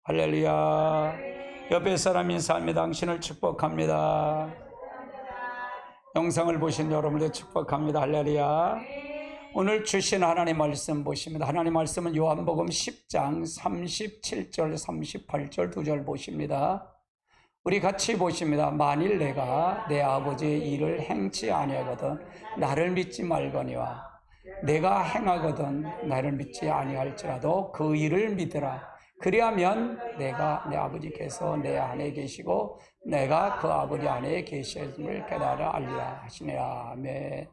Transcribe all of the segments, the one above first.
할렐루야. 옆에 사람 인사합니다. 당신을 축복합니다. 영상을 보신 여러분들 축복합니다. 할렐루야. 오늘 주신 하나님 말씀 보십니다. 하나님 말씀은 요한복음 10장 37절 38절 2절 보십니다. 우리 같이 보십니다. 만일 내가 내 아버지의 일을 행치 아니하거든 나를 믿지 말거니와 내가 행하거든 나를 믿지 아니할지라도 그 일을 믿으라. 그리하면 내가 내 아버지께서 내 안에 계시고 내가 그 아버지 안에 계심을 깨달아 알리라 하시니라. 아멘.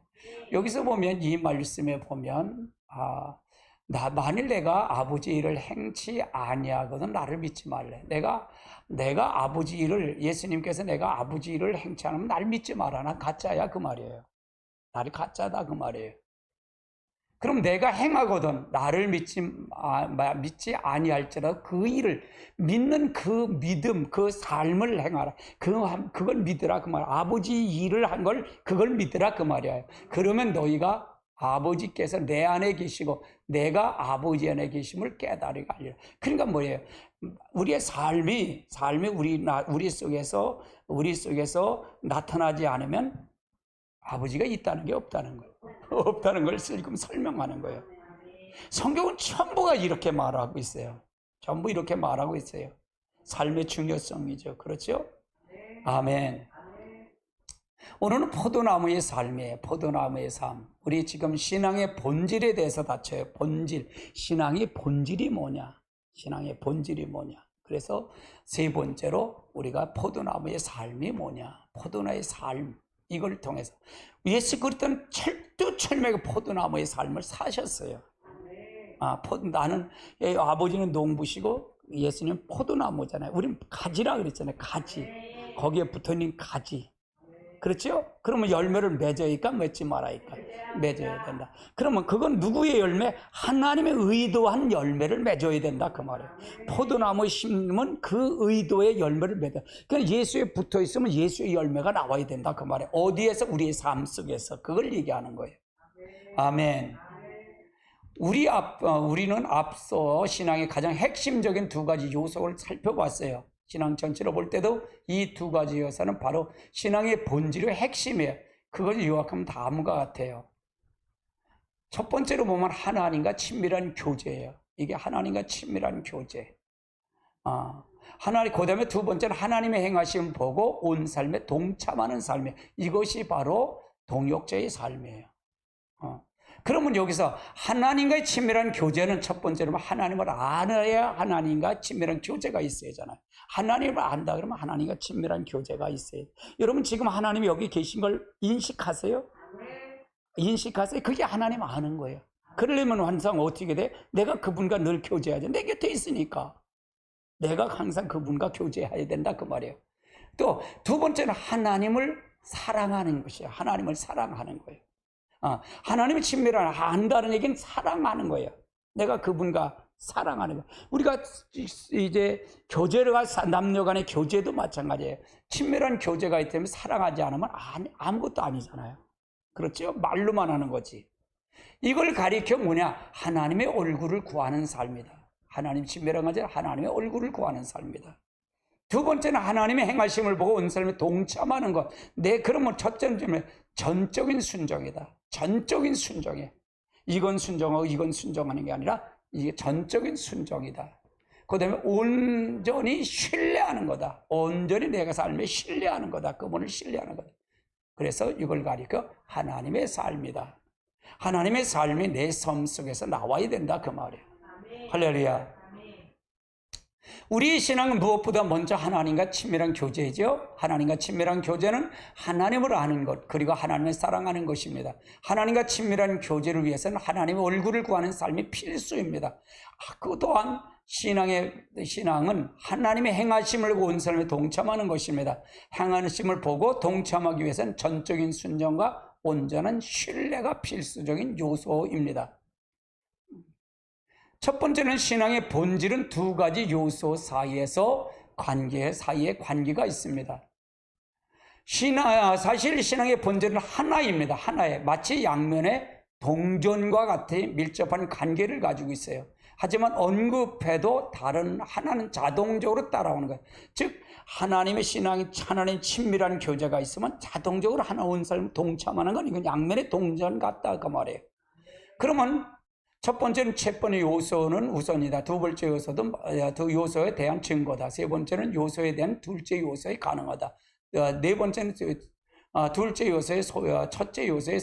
여기서 보면 이 말씀에 보면 만일 내가 아버지 일을 행치 아니하거든 나를 믿지 말래. 내가 아버지 일을, 예수님께서 내가 아버지 일을 행치 않으면 나를 믿지 마라. 난 가짜야 그 말이에요. 나를 가짜다 그 말이에요. 그럼 내가 행하거든 나를 믿지 아니할지라도 그 일을 믿는 그 믿음, 그 삶을 행하라. 그걸 믿으라 그 말. 아버지 일을 한 걸 그걸 믿으라 그 말이에요. 그러면 너희가 아버지께서 내 안에 계시고 내가 아버지 안에 계심을 깨달으리라. 그러니까 뭐예요? 우리의 삶이 우리 속에서 나타나지 않으면 아버지가 있다는 게 없다는 거예요. 없다는 걸 지금 설명하는 거예요. 성경은 전부가 이렇게 말하고 있어요. 전부 이렇게 말하고 있어요. 삶의 중요성이죠. 그렇죠? 아멘. 오늘은 포도나무의 삶이에요. 포도나무의 삶. 우리 지금 신앙의 본질에 대해서 다쳐요. 본질. 신앙의 본질이 뭐냐? 신앙의 본질이 뭐냐? 그래서 세 번째로 우리가 포도나무의 삶이 뭐냐? 포도나무의 삶. 이걸 통해서 예수 그리스도는 철두철미하게 포도나무의 삶을 사셨어요. 나는 아버지는 농부시고 예수님은 포도나무잖아요. 우리는 가지라 그랬잖아요. 가지. 거기에 붙어있는 가지. 그렇죠? 그러면 열매를 맺어야니까 맺지 말아야니까 맺어야 된다. 그러면 그건 누구의 열매? 하나님의 의도한 열매를 맺어야 된다 그 말이에요. 포도나무에 심으면 그 의도의 열매를 맺어. 그러니까 예수에 붙어 있으면 예수의 열매가 나와야 된다 그 말이에요. 어디에서? 우리의 삶 속에서. 그걸 얘기하는 거예요. 아멘. 우리는 앞서 신앙의 가장 핵심적인 두 가지 요소를 살펴봤어요. 신앙 전체로 볼 때도 이 두 가지 요소는 바로 신앙의 본질의 핵심이에요. 그걸 요약하면 다음과 같아요. 첫 번째로 보면 하나님과 친밀한 교제예요. 이게 하나님과 친밀한 교제. 그 다음에 두 번째는 하나님의 행하심을 보고 온 삶에 동참하는 삶이에요. 이것이 바로 동역자의 삶이에요. 그러면 여기서 하나님과의 친밀한 교제는 첫 번째로 하나님을 알아야 하나님과 친밀한 교제가 있어야 하잖아요. 하나님을 안다 그러면 하나님과 친밀한 교제가 있어요. 여러분 지금 하나님이 여기 계신 걸 인식하세요? 인식하세요? 그게 하나님 아는 거예요. 그러려면 항상 어떻게 돼? 내가 그분과 늘 교제하죠. 내 곁에 있으니까 내가 항상 그분과 교제해야 된다 그 말이에요. 또 두 번째는 하나님을 사랑하는 것이에요. 하나님을 사랑하는 거예요. 하나님의 친밀한 안다는 얘기는 사랑하는 거예요. 내가 그분과 사랑하는 거예요. 우리가 이제 교제가 남녀 간의 교제도 마찬가지예요. 친밀한 교제가 있다면 사랑하지 않으면 아무것도 아니잖아요. 그렇죠? 말로만 하는 거지. 이걸 가리켜 뭐냐? 하나님의 얼굴을 구하는 삶이다. 하나님 친밀한 것은 하나님의 얼굴을 구하는 삶이다. 두 번째는 하나님의 행하심을 보고 온 삶에 동참하는 것. 그러면 첫째는 전적인 순종이다. 전적인 순종이에요. 이건 순종하고 이건 순종하는 게 아니라 이게 전적인 순종이다. 그 다음에 온전히 신뢰하는 거다. 온전히 내가 삶에 신뢰하는 거다. 그분을 신뢰하는 거다. 그래서 이걸 가리켜 하나님의 삶이다. 하나님의 삶이 내 삶 속에서 나와야 된다 그 말이에요. 할렐루야. 우리의 신앙은 무엇보다 먼저 하나님과 친밀한 교제죠. 하나님과 친밀한 교제는 하나님을 아는 것, 그리고 하나님을 사랑하는 것입니다. 하나님과 친밀한 교제를 위해서는 하나님의 얼굴을 구하는 삶이 필수입니다. 그 또한 신앙은 하나님의 행하심을 보고 온 삶에 동참하는 것입니다. 행하심을 보고 동참하기 위해서는 전적인 순종과 온전한 신뢰가 필수적인 요소입니다. 첫 번째는 신앙의 본질은 두 가지 요소 사이에서 사이에 관계가 있습니다. 사실 신앙의 본질은 하나입니다. 하나에 마치 양면의 동전과 같은 밀접한 관계를 가지고 있어요. 하지만 언급해도 다른 하나는 자동적으로 따라오는 거예요. 즉 하나님의 신앙이 하나님 친밀한 교제가 있으면 자동적으로 하나님 삶 동참하는 건 이건 양면의 동전 같다 그 말이에요. 그러면 첫 번째는 첫 번째 요소는 우선이다. 두 번째 요소도 두 요소에 대한 증거다. 세 번째는 요소에 대한 둘째 요소에 가능하다. 네 번째는 둘째 요소에 첫째 요소에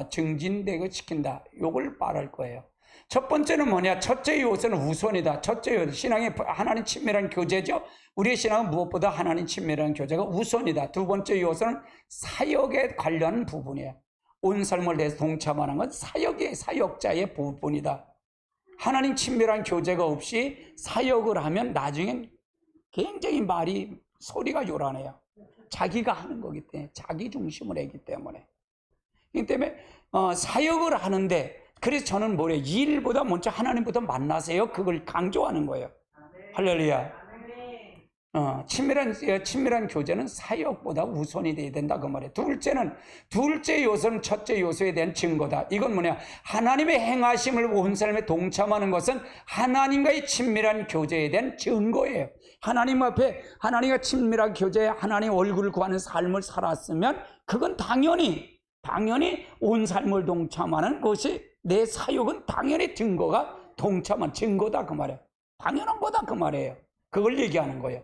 증진되고 시킨다. 요걸 말할 거예요. 첫 번째는 뭐냐? 첫째 요소는 우선이다. 첫째 요소, 신앙의 하나님 친밀한 교제죠. 우리의 신앙은 무엇보다 하나님 친밀한 교제가 우선이다. 두 번째 요소는 사역에 관련한 부분이에요. 온 삶을 내서 동참하는 건 사역자의 부분이다. 하나님 친밀한 교제가 없이 사역을 하면 나중엔 굉장히 소리가 요란해요. 자기가 하는 거기 때문에, 자기 중심을 하기 때문에. 그렇기 때문에 사역을 하는데, 그래서 저는 일보다 먼저 하나님부터 만나세요. 그걸 강조하는 거예요. 할렐루야. 친밀한 교제는 사역보다 우선이 돼야 된다 그 말이에요. 둘째 요소는 첫째 요소에 대한 증거다. 이건 뭐냐? 하나님의 행하심을 온 삶에 동참하는 것은 하나님과의 친밀한 교제에 대한 증거예요. 하나님 앞에 하나님과 친밀한 교제에 하나님 얼굴을 구하는 삶을 살았으면 그건 당연히 온 삶을 동참하는 것이 내 사역은 당연히 동참한 증거다 그 말이에요. 당연한 거다 그 말이에요. 그걸 얘기하는 거예요.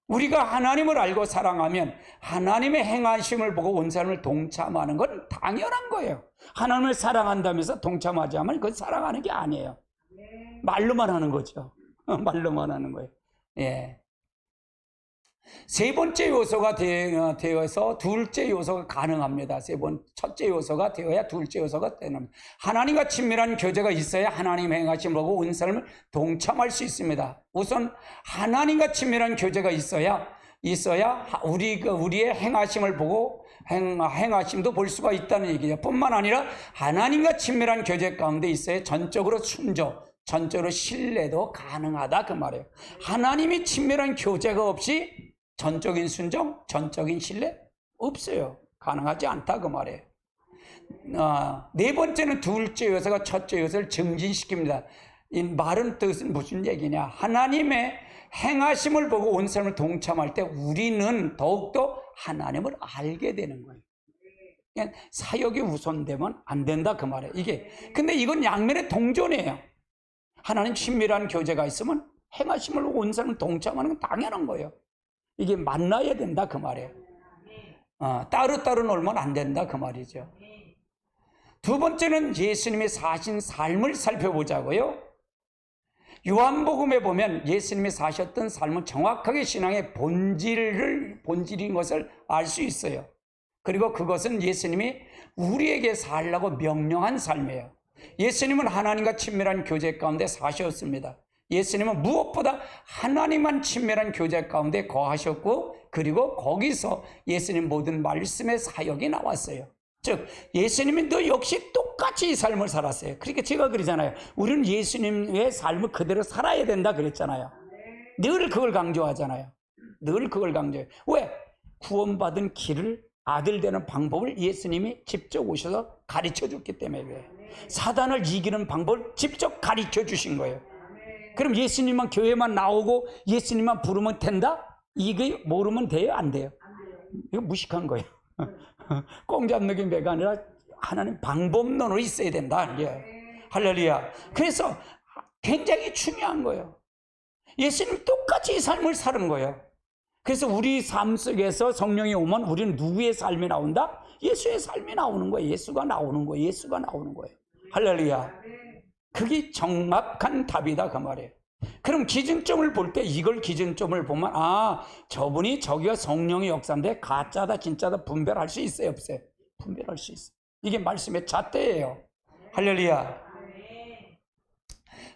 우리가 하나님을 알고 사랑하면 하나님의 행하심을 보고 온 삶을 동참하는 건 당연한 거예요. 하나님을 사랑한다면서 동참하지 않으면 그건 사랑하는 게 아니에요. 말로만 하는 거죠. 말로만 하는 거예요. 예. 세 번째 요소가 되어서 둘째 요소가 가능합니다. 첫째 요소가 되어야 둘째 요소가 되는. 하나님과 친밀한 교제가 있어야 하나님 행하심을 보고 온 삶을 동참할 수 있습니다. 우선 하나님과 친밀한 교제가 있어야 우리의 행하심을 보고 행하심도 볼 수가 있다는 얘기죠. 뿐만 아니라 하나님과 친밀한 교제 가운데 있어야 전적으로 전적으로 신뢰도 가능하다 그 말이에요. 하나님이 친밀한 교제가 없이 전적인 순종, 전적인 신뢰 없어요. 가능하지 않다 그 말이에요. 네 번째는 둘째 요소가 첫째 요소를 증진시킵니다. 이 말은 뜻은 무슨 얘기냐? 하나님의 행하심을 보고 온 삶을 동참할 때 우리는 더욱더 하나님을 알게 되는 거예요. 그냥 사역이 우선되면 안 된다 그 말이에요. 근데 이건 양면의 동전이에요. 하나님 친밀한 교제가 있으면 행하심을 보고 온 삶을 동참하는 건 당연한 거예요. 이게 만나야 된다 그 말이에요. 따로 놀면 안 된다 그 말이죠. 두 번째는 예수님이 사신 삶을 살펴보자고요. 요한복음에 보면 예수님이 사셨던 삶은 정확하게 신앙의 본질인 것을 알 수 있어요. 그리고 그것은 예수님이 우리에게 살라고 명령한 삶이에요. 예수님은 하나님과 친밀한 교제 가운데 사셨습니다. 예수님은 무엇보다 하나님만 친밀한 교제 가운데 거하셨고, 그리고 거기서 예수님 모든 말씀의 사역이 나왔어요. 즉 예수님도 역시 똑같이 이 삶을 살았어요. 그러니까 제가 그러잖아요. 우리는 예수님의 삶을 그대로 살아야 된다 그랬잖아요. 늘 그걸 강조하잖아요. 늘 그걸 강조해요. 왜? 구원받은 길을, 아들 되는 방법을 예수님이 직접 오셔서 가르쳐 줬기 때문에 그래요. 사단을 이기는 방법을 직접 가르쳐 주신 거예요. 그럼 예수님만 교회만 나오고 예수님만 부르면 된다? 이게 모르면 돼요? 안 돼요? 이거 무식한 거예요. 꽁잡는 배가 아니라 하나님 방법론으로 있어야 된다. 할렐루야. 그래서 굉장히 중요한 거예요. 예수님 똑같이 이 삶을 사는 거예요. 그래서 우리 삶 속에서 성령이 오면 우리는 누구의 삶이 나온다? 예수의 삶이 나오는 거예요. 예수가 나오는 거예요. 할렐루야. 그게 정확한 답이다 그 말이에요. 그럼 기준점을 볼 때 이걸 기준점을 보면 저분이 저기가 성령의 역사인데 가짜다 진짜다 분별할 수 있어요 없어요? 분별할 수 있어요. 이게 말씀의 잣대예요. 할렐루야.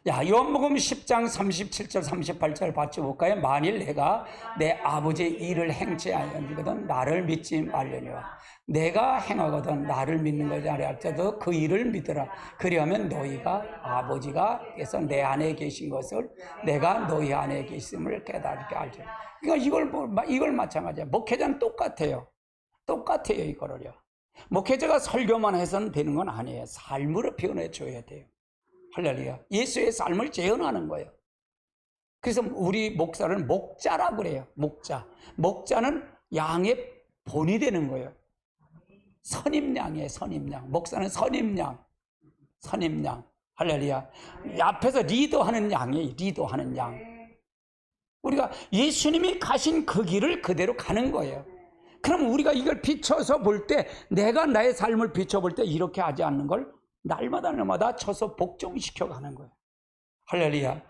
요한복음 10장 37절 38절 같이 볼까요? 만일 내가 내 아버지의 일을 행치 아니하거든 나를 믿지 말려니와 내가 행하거든 나를 믿는 것이 아니라 할지라도 그 일을 믿으라. 그리하면 너희가 아버지가 내 안에 계신 것을 내가 너희 안에 계심을 깨닫게 알지. 그러니까 이걸 마찬가지야. 목회자는 똑같아요. 이거를요. 목회자가 설교만 해서는 되는 건 아니에요. 삶으로 표현해 줘야 돼요. 할렐루야. 예수의 삶을 재현하는 거예요. 그래서 우리 목사를 목자라고 그래요. 목자. 목자는 양의 본이 되는 거예요. 선임양이에요. 선임양. 목사는 선임양. 선임양. 할렐루야. 앞에서 리더하는 양이에요. 리더하는 양. 우리가 예수님이 가신 그 길을 그대로 가는 거예요. 그럼 우리가 이걸 비춰서 볼 때, 내가 나의 삶을 비춰볼 때 이렇게 하지 않는 걸 날마다 쳐서 복종시켜 가는 거예요. 할렐루야.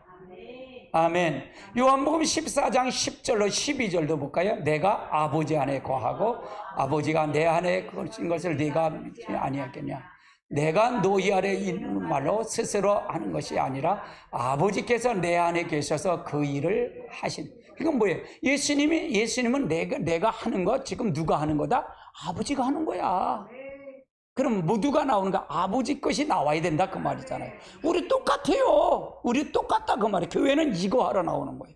아멘. 요한복음 14장 10절로 12절도 볼까요? 내가 아버지 안에 거하고 아버지가 내 안에 거하신 것을 네가 믿지 아니하겠냐. 내가 너희 아래 있는 말로 스스로 하는 것이 아니라 아버지께서 내 안에 계셔서 그 일을 하신. 이건 뭐예요? 예수님은 내가 하는 거 지금 누가 하는 거다? 아버지가 하는 거야. 그럼 누가 나오는가? 아버지 것이 나와야 된다 그 말이잖아요. 우리 똑같아요. 우리 똑같다 그 말이에요. 교회는 이거 하러 나오는 거예요.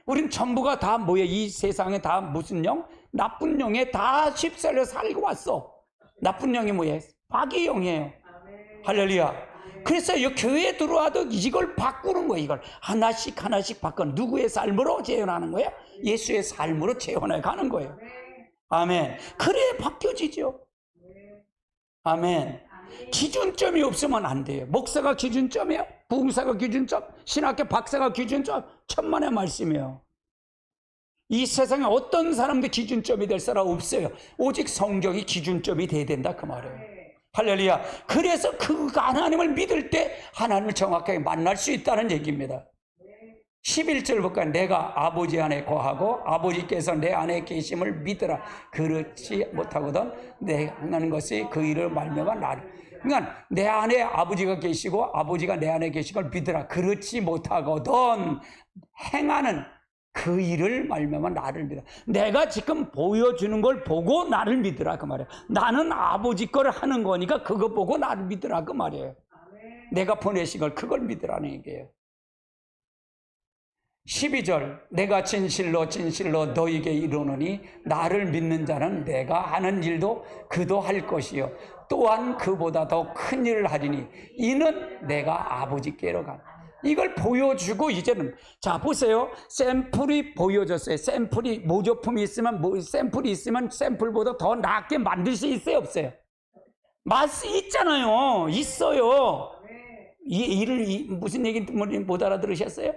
우린 전부가 다 뭐예요? 이 세상에 다 무슨 영? 나쁜 영에 다 휩쓸려 살고 왔어. 나쁜 영이 뭐예요? 마귀의 영이에요. 할렐루야. 그래서 이 교회에 들어와도 이걸 바꾸는 거예요. 이걸 하나씩 바꿔 누구의 삶으로 재현하는 거예요? 예수의 삶으로 재현해 가는 거예요. 아멘. 그래 바뀌어지죠. 아멘. 기준점이 없으면 안 돼요. 목사가 기준점이에요. 부흥사가 기준점, 신학교 박사가 기준점, 천만의 말씀이에요. 이 세상에 어떤 사람도 기준점이 될 사람 없어요. 오직 성경이 기준점이 돼야 된다 그 말이에요. 할렐루야. 그래서 그 하나님을 믿을 때 하나님을 정확하게 만날 수 있다는 얘기입니다. 11절 볼까요? 내가 아버지 안에 거하고 아버지께서 내 안에 계심을 믿으라. 그렇지 못하거든 내가 하는 것이 그 일을 말미암아 나를. 그러니까 내 안에 아버지가 계시고 아버지가 내 안에 계신 걸 믿으라. 그렇지 못하거든 행하는 그 일을 말미암아 나를 믿어. 내가 지금 보여주는 걸 보고 나를 믿으라 그 말이에요. 나는 아버지 걸 하는 거니까 그거 보고 나를 믿으라 그 말이에요. 내가 보내신 걸 그걸 믿으라는 얘기예요. 12절 내가 진실로 너희에게 이르노니 나를 믿는 자는 내가 하는 일도 그도 할 것이요 또한 그보다 더 큰 일을 하리니 이는 내가 아버지께로 가. 이걸 보여주고 이제는 자 보세요. 샘플이 보여졌어요. 샘플이 모조품이 있으면 샘플이 있으면 샘플보다 더 낫게 만들 수 있어요 없어요? 맛이 있잖아요. 있어요. 무슨 얘기인지 못 알아들으셨어요?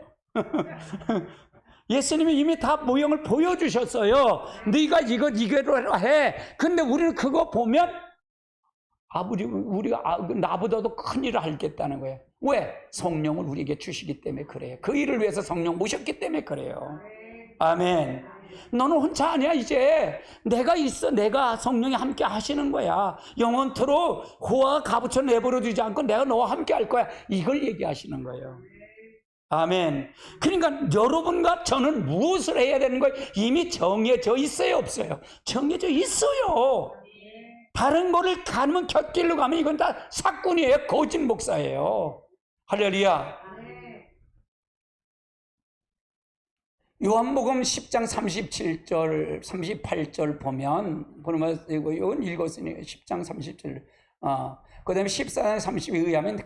예수님이 이미 다 모형을 보여주셨어요. 네가 이거로 해. 근데 우리는 그거 보면 우리가 나보다도 큰 일을 하겠다는 거예요. 왜? 성령을 우리에게 주시기 때문에 그래요. 그 일을 위해서 성령 모셨기 때문에 그래요. 아멘. 너는 혼자 아니야. 이제 내가 있어. 내가 성령이 함께 하시는 거야. 영원토록 고아가 가부처 내버려 두지 않고 내가 너와 함께 할 거야. 이걸 얘기하시는 거예요. 아멘. 그러니까 여러분과 저는 무엇을 해야 되는 거예요? 이미 정해져 있어요 없어요? 정해져 있어요. 다른 거를 가면 곁길로 가면 이건 다 사꾼이에요. 거짓 목사예요. 할렐루야. 요한복음 10장 37절 38절 보면 이건 읽었으니까 10장 37절 그 다음에 14장 30에 의하면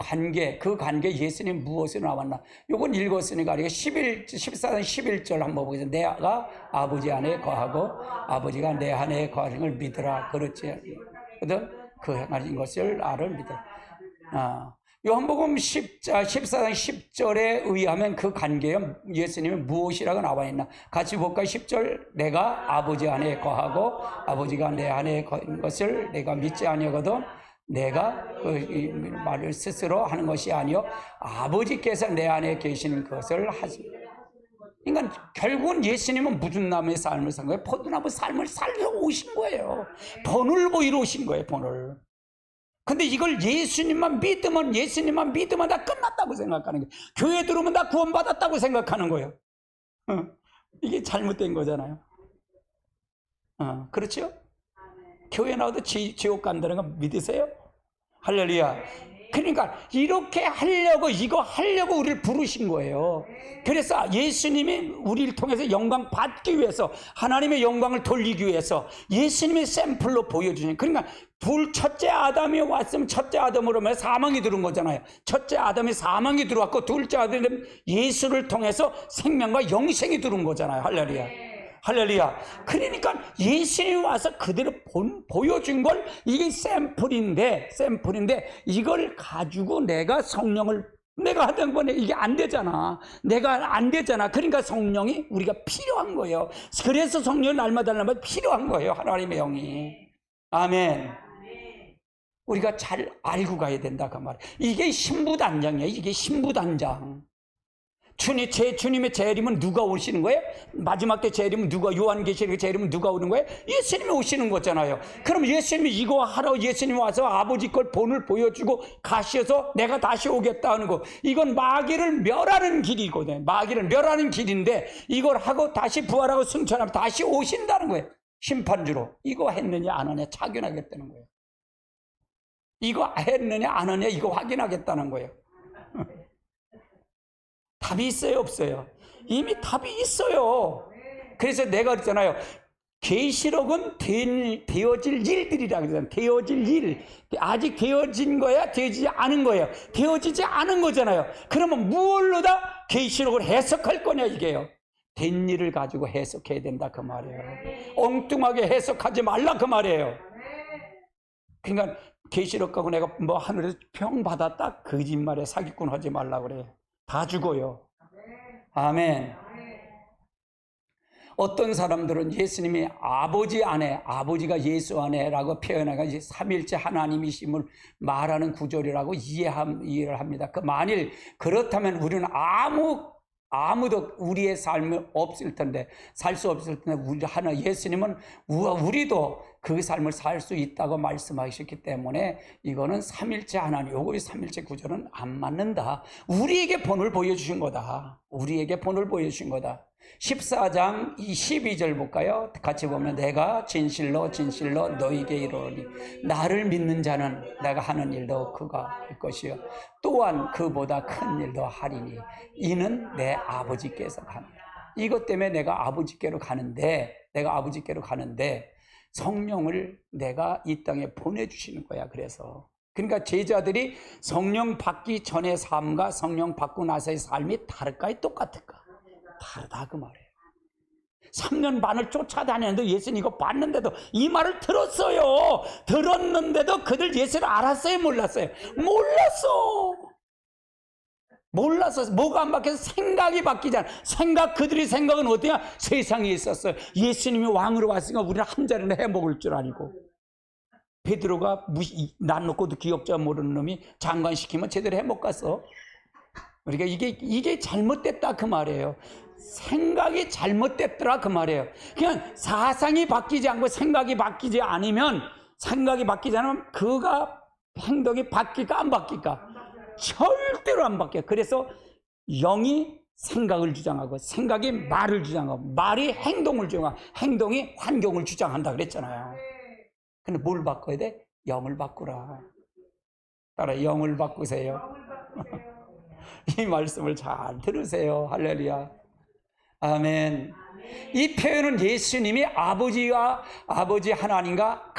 그 관계 예수님 무엇으로 나왔나 이건 읽었으니까 14장 11절 한번 보겠습니다. 내가 아버지 안에 거하고 아버지가 내 안에 거하는 걸 믿으라. 그렇지 그 행하신 것을 나를 믿으라. 요한복음 14장 10절에 의하면 그 관계에 예수님이 무엇이라고 나와 있나 같이 볼까요? 10절 내가 아버지 안에 거하고 아버지가 내 안에 거하는 것을 내가 믿지 아니하거든 내가 그 말을 스스로 하는 것이 아니요 아버지께서 내 안에 계시는 것을 하십니다. 그러니까 결국은 예수님은 무슨 나무의 삶을 산 거예요? 포도나무 삶을 살려 오신 거예요. 본을 보이러 오신 거예요. 본을. 근데 이걸 예수님만 믿으면 다 끝났다고 생각하는 거예요. 교회 들어오면 다 구원받았다고 생각하는 거예요. 이게 잘못된 거잖아요. 그렇죠? 교회 나와도 지옥 간다는 거 믿으세요? 할렐루야. 그러니까 이렇게 하려고, 이거 하려고 우리를 부르신 거예요. 이거 하려고 우리를 부르신 거예요. 그래서 예수님이 우리를 통해서 영광 받기 위해서, 하나님의 영광을 돌리기 위해서 예수님의 샘플로 보여주신, 그러니까 첫째 아담이 왔으면 첫째 아담으로 면 사망이 들어온 거잖아요. 첫째 아담이 사망이 들어왔고 둘째 아담이 예수를 통해서 생명과 영생이 들어온 거잖아요. 할렐루야. 할렐루야. 그러니까 예수님이 와서 그대로 보여준 걸, 이게 샘플인데 이걸 가지고 내가 성령을 내가 하던 거네, 이게 안 되잖아. 내가 안 되잖아. 그러니까 성령이 우리가 필요한 거예요. 그래서 성령이 날마다 필요한 거예요. 하나님의 영이. 아멘. 우리가 잘 알고 가야 된다 그 말이에요. 이게 신부단장이에요. 이게 신부단장. 주님의 재림은 누가 오시는 거예요? 마지막 때 재림은 누가, 요한계시록 재림은 누가 오는 거예요? 예수님이 오시는 거잖아요. 그럼 예수님이 이거 하러 예수님이 와서 아버지 걸 본을 보여주고 가셔서 내가 다시 오겠다 하는 거, 이건 마귀를 멸하는 길이거든요. 마귀를 멸하는 길인데 이걸 하고 다시 부활하고 승천하면 다시 오신다는 거예요. 심판주로. 이거 했느냐 안 하느냐 착연하겠다는 거예요. 이거 했느냐 안 하느냐 이거 확인하겠다는 거예요. 답이 있어요 없어요? 이미 답이 있어요. 그래서 내가 그랬잖아요. 계시록은 되어질 일들이라고 그러잖아요. 되어질 일. 아직 되어진 거야? 되어지지 않은 거예요? 되어지지 않은 거잖아요. 그러면 무엇로다 계시록을 해석할 거냐 이게요. 된 일을 가지고 해석해야 된다 그 말이에요. 엉뚱하게 해석하지 말라 그 말이에요. 그러니까 계시록 가고 내가 뭐 하늘에서 평 받았다 거짓말에 사기꾼 하지 말라 그래요. 다 죽어요. 아멘. 어떤 사람들은 예수님이 아버지 안에, 아버지가 예수 안에라고 표현하고 삼일째 하나님이심을 말하는 구절이라고 이해를 합니다. 만일 그렇다면 우리는 아무도 우리의 삶이 없을 텐데, 살 수 없을 텐데, 예수님은 우리도 그 삶을 살 수 있다고 말씀하셨기 때문에 이거는 삼일째 하나님, 요거의 삼일째 구절은 안 맞는다. 우리에게 본을 보여주신 거다. 우리에게 본을 보여주신 거다. 14장 12절 볼까요? 같이 보면 내가 진실로 너희에게 이르노니 나를 믿는 자는 내가 하는 일도 그가 할 것이요 또한 그보다 큰 일도 하리니 이는 내 아버지께서 가니라. 이것 때문에 내가 아버지께로 가는데 성령을 내가 이 땅에 보내주시는 거야. 그래서 그러니까 제자들이 성령 받기 전의 삶과 성령 받고 나서의 삶이 다를까요? 똑같을까? 다르다 그 말이에요. 3년 반을 쫓아다녔는데 예수님 이거 봤는데도 이 말을 들었어요. 들었는데도 그들 예수를 알았어요? 몰랐어요? 몰랐어. 뭐가 안 바뀌어서 생각이 바뀌잖아. 그들의 생각은 어때야? 세상에 있었어요. 예수님이 왕으로 왔으니까 우리는 한 자리는 해 먹을 줄 아니고. 베드로가 난 놓고도 기억자 모르는 놈이 장관 시키면 제대로 해 먹겠어. 그러니까 이게 잘못됐다 그 말이에요. 생각이 잘못됐더라 그 말이에요. 그냥 사상이 바뀌지 않고 생각이 바뀌지 않으면, 그가 행동이 바뀔까 안 바뀔까? 절대로 안 바뀌어요. 그래서 영이 생각을 주장하고 생각이 말을 주장하고 말이 행동을 주장하고 행동이 환경을 주장한다 그랬잖아요. 근데 뭘 바꿔야 돼? 영을 바꾸라. 따라 영을 바꾸세요. 이 말씀을 잘 들으세요. 할렐루야. 아멘. 이 표현은 예수님이 아버지 하나님과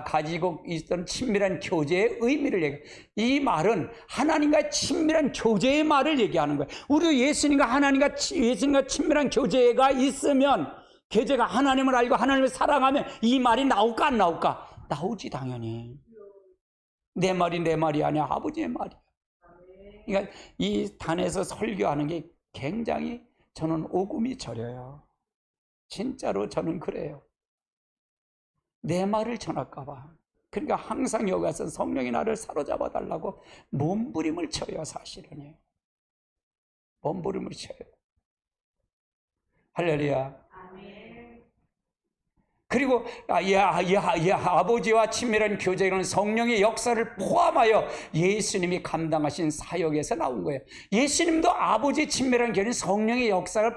가지고 있던 친밀한 교제의 의미를 얘기해요. 이 말은 하나님과의 친밀한 교제의 말을 얘기하는 거예요. 우리도 예수님과 친밀한 교제가 있으면, 교제가 하나님을 알고 하나님을 사랑하면 이 말이 나올까 안 나올까? 나오지 당연히. 내 말이 아니야. 아버지의 말이야. 그러니까 이 단에서 설교하는 게 굉장히 저는 오금이 저려요. 진짜로 저는 그래요. 내 말을 전할까 봐. 그러니까 항상 여기 와서 성령이 나를 사로잡아 달라고 몸부림을 쳐요. 사실은요. 몸부림을 쳐요. 할렐루야. 그리고 아버지와 친밀한 교제는 성령의 역사를 포함하여 예수님이 감당하신 사역에서 나온 거예요. 예수님도 아버지의 친밀한 교제는 성령의 역사를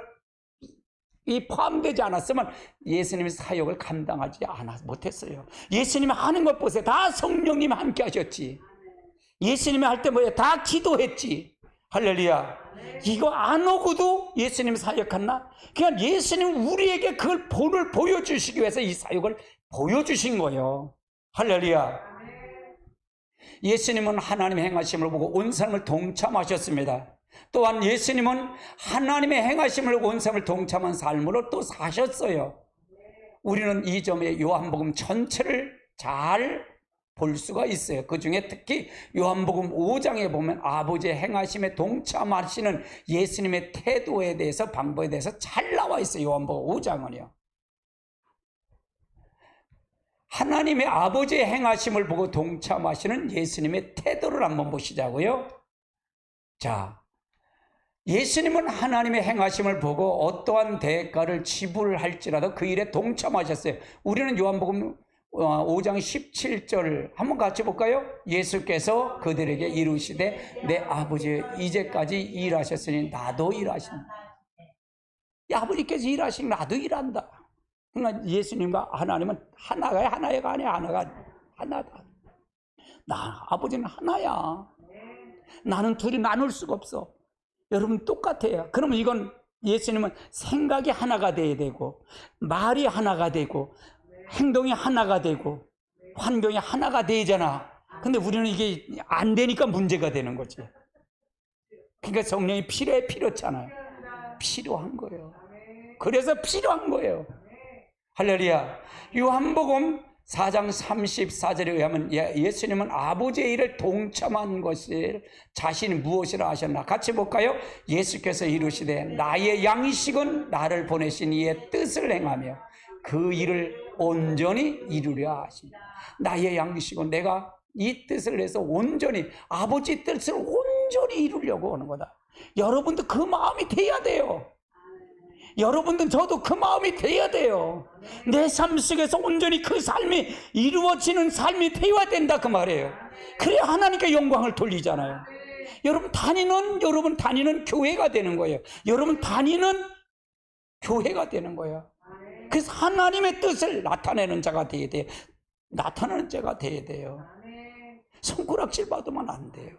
포함되지 않았으면 예수님의 사역을 감당하지 못했어요. 예수님이 하는 것 보세요. 다 성령님이 함께 하셨지. 예수님이 할 때 뭐예요? 다 기도했지. 할렐루야. 이거 안 오고도 예수님 사역했나? 그냥 예수님 우리에게 그걸 본을 보여주시기 위해서 이 사역을 보여주신 거예요. 할렐루야. 예수님은 하나님의 행하심을 보고 온 삶을 동참하셨습니다. 또한 예수님은 하나님의 행하심을 보고 온 삶을 동참한 삶으로 또 사셨어요. 우리는 이 점에 요한복음 전체를 잘 볼 수가 있어요. 그 중에 특히 요한복음 5장에 보면 아버지의 행하심에 동참하시는 예수님의 태도에 대해서, 방법에 대해서 잘 나와 있어요. 요한복음 5장은요. 하나님의 아버지의 행하심을 보고 동참하시는 예수님의 태도를 한번 보시자고요. 자, 예수님은 하나님의 행하심을 보고 어떠한 대가를 지불할지라도 그 일에 동참하셨어요. 우리는 요한복음 5장 17절 한번 같이 볼까요? 예수께서 그들에게 이르시되 내 아버지 이제까지 일하셨으니 나도 일하신다. 아버지께서 일하시니 나도 일한다. 그러니까 예수님과 하나님은 하나가 하나가 아니야. 하나다. 아버지는 하나야. 나는 둘이 나눌 수가 없어. 여러분 똑같아요. 그러면 이건 예수님은 생각이 하나가 돼야 되고, 말이 하나가 되고, 행동이 하나가 되고, 환경이 하나가 되잖아. 근데 우리는 이게 안 되니까 문제가 되는 거지. 그러니까 성령이 필요했잖아요. 필요한 거예요. 그래서 필요한 거예요. 할렐루야. 요한복음 4장 34절에 의하면 예수님은 아버지의 일을 동참한 것을 자신이 무엇이라 하셨나? 같이 볼까요? 예수께서 이르시되 나의 양식은 나를 보내신 이의 뜻을 행하며 그 일을 온전히 이루려 하신다. 나의 양식은 내가 이 뜻을 해서 온전히 아버지 뜻을 온전히 이루려고 하는 거다. 여러분도 그 마음이 돼야 돼요. 여러분들 저도 그 마음이 돼야 돼요. 내 삶 속에서 온전히 그 삶이 이루어지는 삶이 되어야 된다 그 말이에요. 그래야 하나님께 영광을 돌리잖아요. 여러분 다니는 교회가 되는 거예요. 여러분 다니는 교회가 되는 거예요. 그래서 하나님의 뜻을 나타내는 자가 돼야 돼요. 나타내는 자가 돼야 돼요. 손가락질 받으면 안 돼요.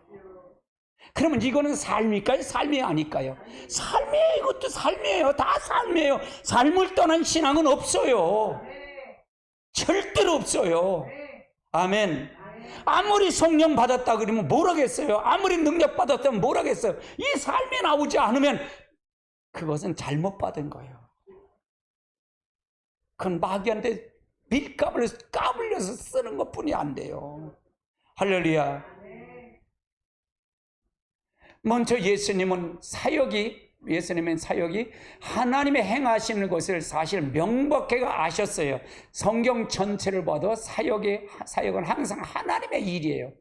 그러면 이거는 삶일까요? 삶이 아닐까요? 삶이에요. 이것도 삶이에요. 다 삶이에요. 삶을 떠난 신앙은 없어요. 절대로 없어요. 아멘. 아무리 성령 받았다 그러면 뭐라겠어요? 아무리 능력 받았다면 뭐라겠어요? 이 삶이 나오지 않으면 그것은 잘못 받은 거예요. 그건 마귀한테 밀값을 까불려서 쓰는 것뿐이 안 돼요. 할렐루야. 먼저 예수님의 사역이 하나님의 행하시는 것을 사실 명백하게 아셨어요. 성경 전체를 봐도 사역은 항상 하나님의 일이에요.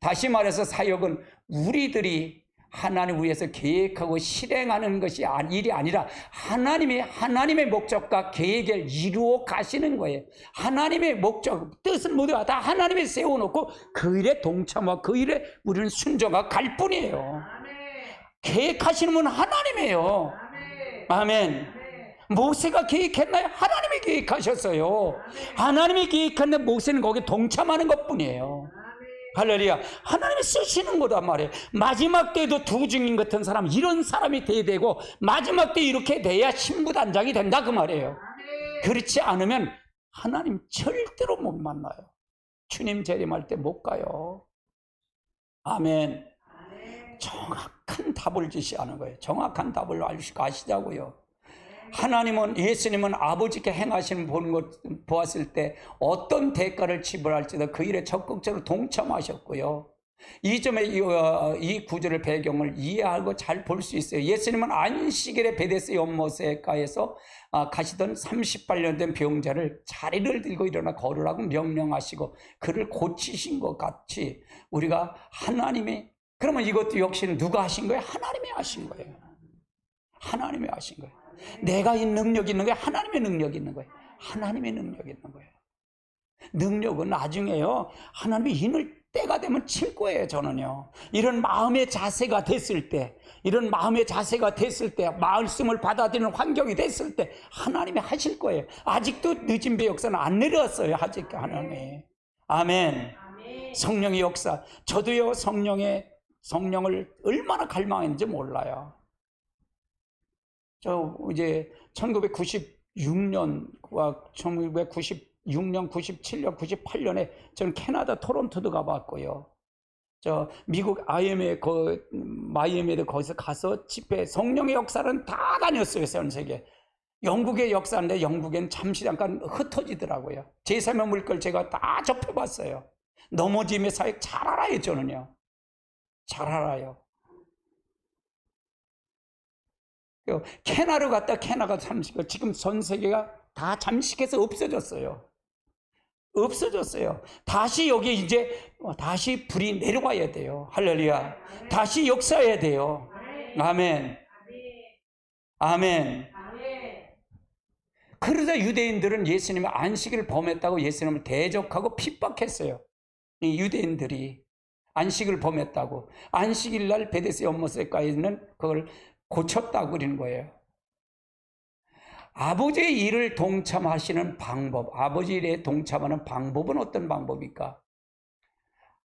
다시 말해서 사역은 우리들이 하나님 위해서 계획하고 실행하는 것이 일이 아니라 하나님의 목적과 계획을 이루어 가시는 거예요. 하나님의 목적, 뜻은 모두 다 하나님이 세워놓고 그 일에 동참하고 그 일에 우리는 순종하고 갈 뿐이에요. 계획하시는 분은 하나님이에요. 아멘. 모세가 계획했나요? 하나님이 계획하셨어요. 하나님이 계획했는데 모세는 거기에 동참하는 것뿐이에요. 할렐루야. 하나님이 쓰시는 거란 말이에요. 마지막 때도 두 증인 같은 사람, 이런 사람이 돼야 되고, 마지막 때 이렇게 돼야 신부단장이 된다 그 말이에요. 그렇지 않으면 하나님 절대로 못 만나요. 주님 재림할 때 못 가요. 아멘. 정확한 답을 제시하는 거예요. 정확한 답을 아시자고요. 예수님은 아버지께 행하시는 보는 것 보았을 때 어떤 대가를 지불할지도 그 일에 적극적으로 동참하셨고요. 이 점에 이 구절의 배경을 이해하고 잘 볼 수 있어요. 예수님은 안식일에 베데스 연못가에서 가시던 38년 된 병자를 자리를 들고 일어나 걸으라고 명령하시고 그를 고치신 것 같이 우리가 그러면 이것도 역시 누가 하신 거예요? 하나님이 하신 거예요. 하나님이 하신 거예요. 내가 이 능력이 있는 거예요? 하나님의 능력이 있는 거예요. 하나님의 능력이 있는 거예요. 능력은 나중에요. 하나님이 힘을 때가 되면 칠 거예요. 저는요. 이런 마음의 자세가 됐을 때, 말씀을 받아들이는 환경이 됐을 때 하나님이 하실 거예요. 아직도 늦은 배 역사는 안 내려왔어요. 아직 하나님이. 아멘. 성령의 역사. 저도요, 성령을 얼마나 갈망했는지 몰라요. 저 이제 1996년과 1996년, 97년, 98년에 저는 캐나다 토론토도 가봤고요. 저 미국 마이애미에도 거기서 가서 집회, 성령의 역사는 다 다녔어요, 전 세계. 영국의 역사인데 영국엔 잠깐 흩어지더라고요. 제3의 물결 제가 다 접해봤어요. 넘어짐의 사역 잘 알아요, 저는요. 잘 알아요. 캐나로 갔다 캐나가 잠식, 지금 전 세계가 다 잠식해서 없어졌어요. 다시 여기 이제 다시 불이 내려와야 돼요. 할렐루야. 다시 역사해야 돼요. 아멘. 아멘. 그러자 유대인들은 예수님의 안식일을 범했다고 예수님을 대적하고 핍박했어요. 이 유대인들이 안식을 범했다고. 안식일 날 베데스 연못가에 있는 그걸 고쳤다고 그러는 거예요. 아버지의 일을 동참하시는 방법, 아버지 일에 동참하는 방법은 어떤 방법입니까?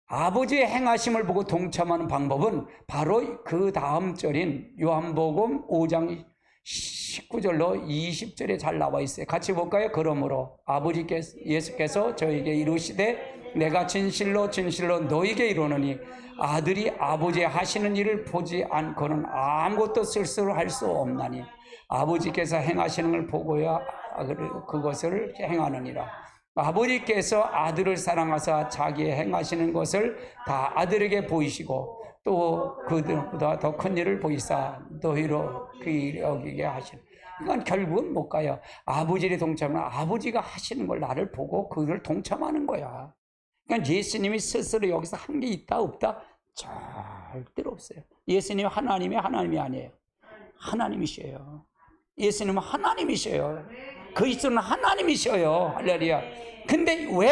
아버지의 행하심을 보고 동참하는 방법은 바로 그 다음 절인 요한복음 5장 19절로 20절에 잘 나와 있어요. 같이 볼까요? 그러므로 예수께서 저에게 이르시되 내가 진실로 너에게 이르노니 아들이 아버지 하시는 일을 보지 않고는 아무것도 스스로 할 수 없나니 아버지께서 행하시는 걸 보고야 그것을 행하느니라. 아버지께서 아들을 사랑하사 자기의 행하시는 것을 다 아들에게 보이시고 또 그들보다 더 큰 일을 보이사 너희로 그 일을 여기게 하시는. 그러니까 결국은 못 가요. 아버지의 동참은 아버지가 하시는 걸 나를 보고 그걸 동참하는 거야. 그러니까 예수님이 스스로 여기서 한 게 있다 없다? 절대로 없어요. 예수님 하나님이 아니에요. 하나님이셔요. 예수님은 하나님이셔요. 그리스도는 하나님이셔요. 할렐루야. 근데 왜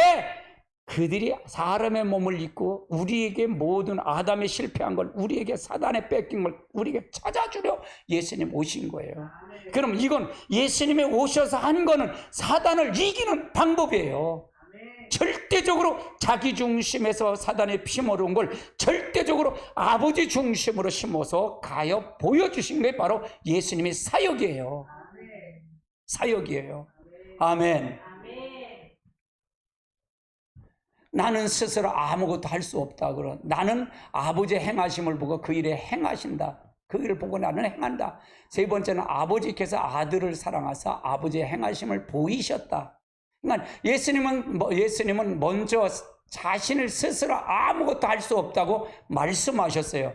그들이 사람의 몸을 입고 우리에게 모든 아담의 실패한 걸, 우리에게 사단에 뺏긴 걸 우리에게 찾아주려 예수님 오신 거예요. 그럼 이건 예수님이 오셔서 한 거는 사단을 이기는 방법이에요. 절대적으로 자기 중심에서 사단의 피모르는 걸 절대적으로 아버지 중심으로 심어서 가여 보여주신 게 바로 예수님의 사역이에요. 사역이에요. 아멘. 나는 스스로 아무것도 할 수 없다. 나는 아버지의 행하심을 보고 그 일에 행하신다. 그 일을 보고 나는 행한다. 세 번째는 아버지께서 아들을 사랑하사 아버지의 행하심을 보이셨다. 그러니까 예수님은 먼저 자신을 스스로 아무것도 할 수 없다고 말씀하셨어요.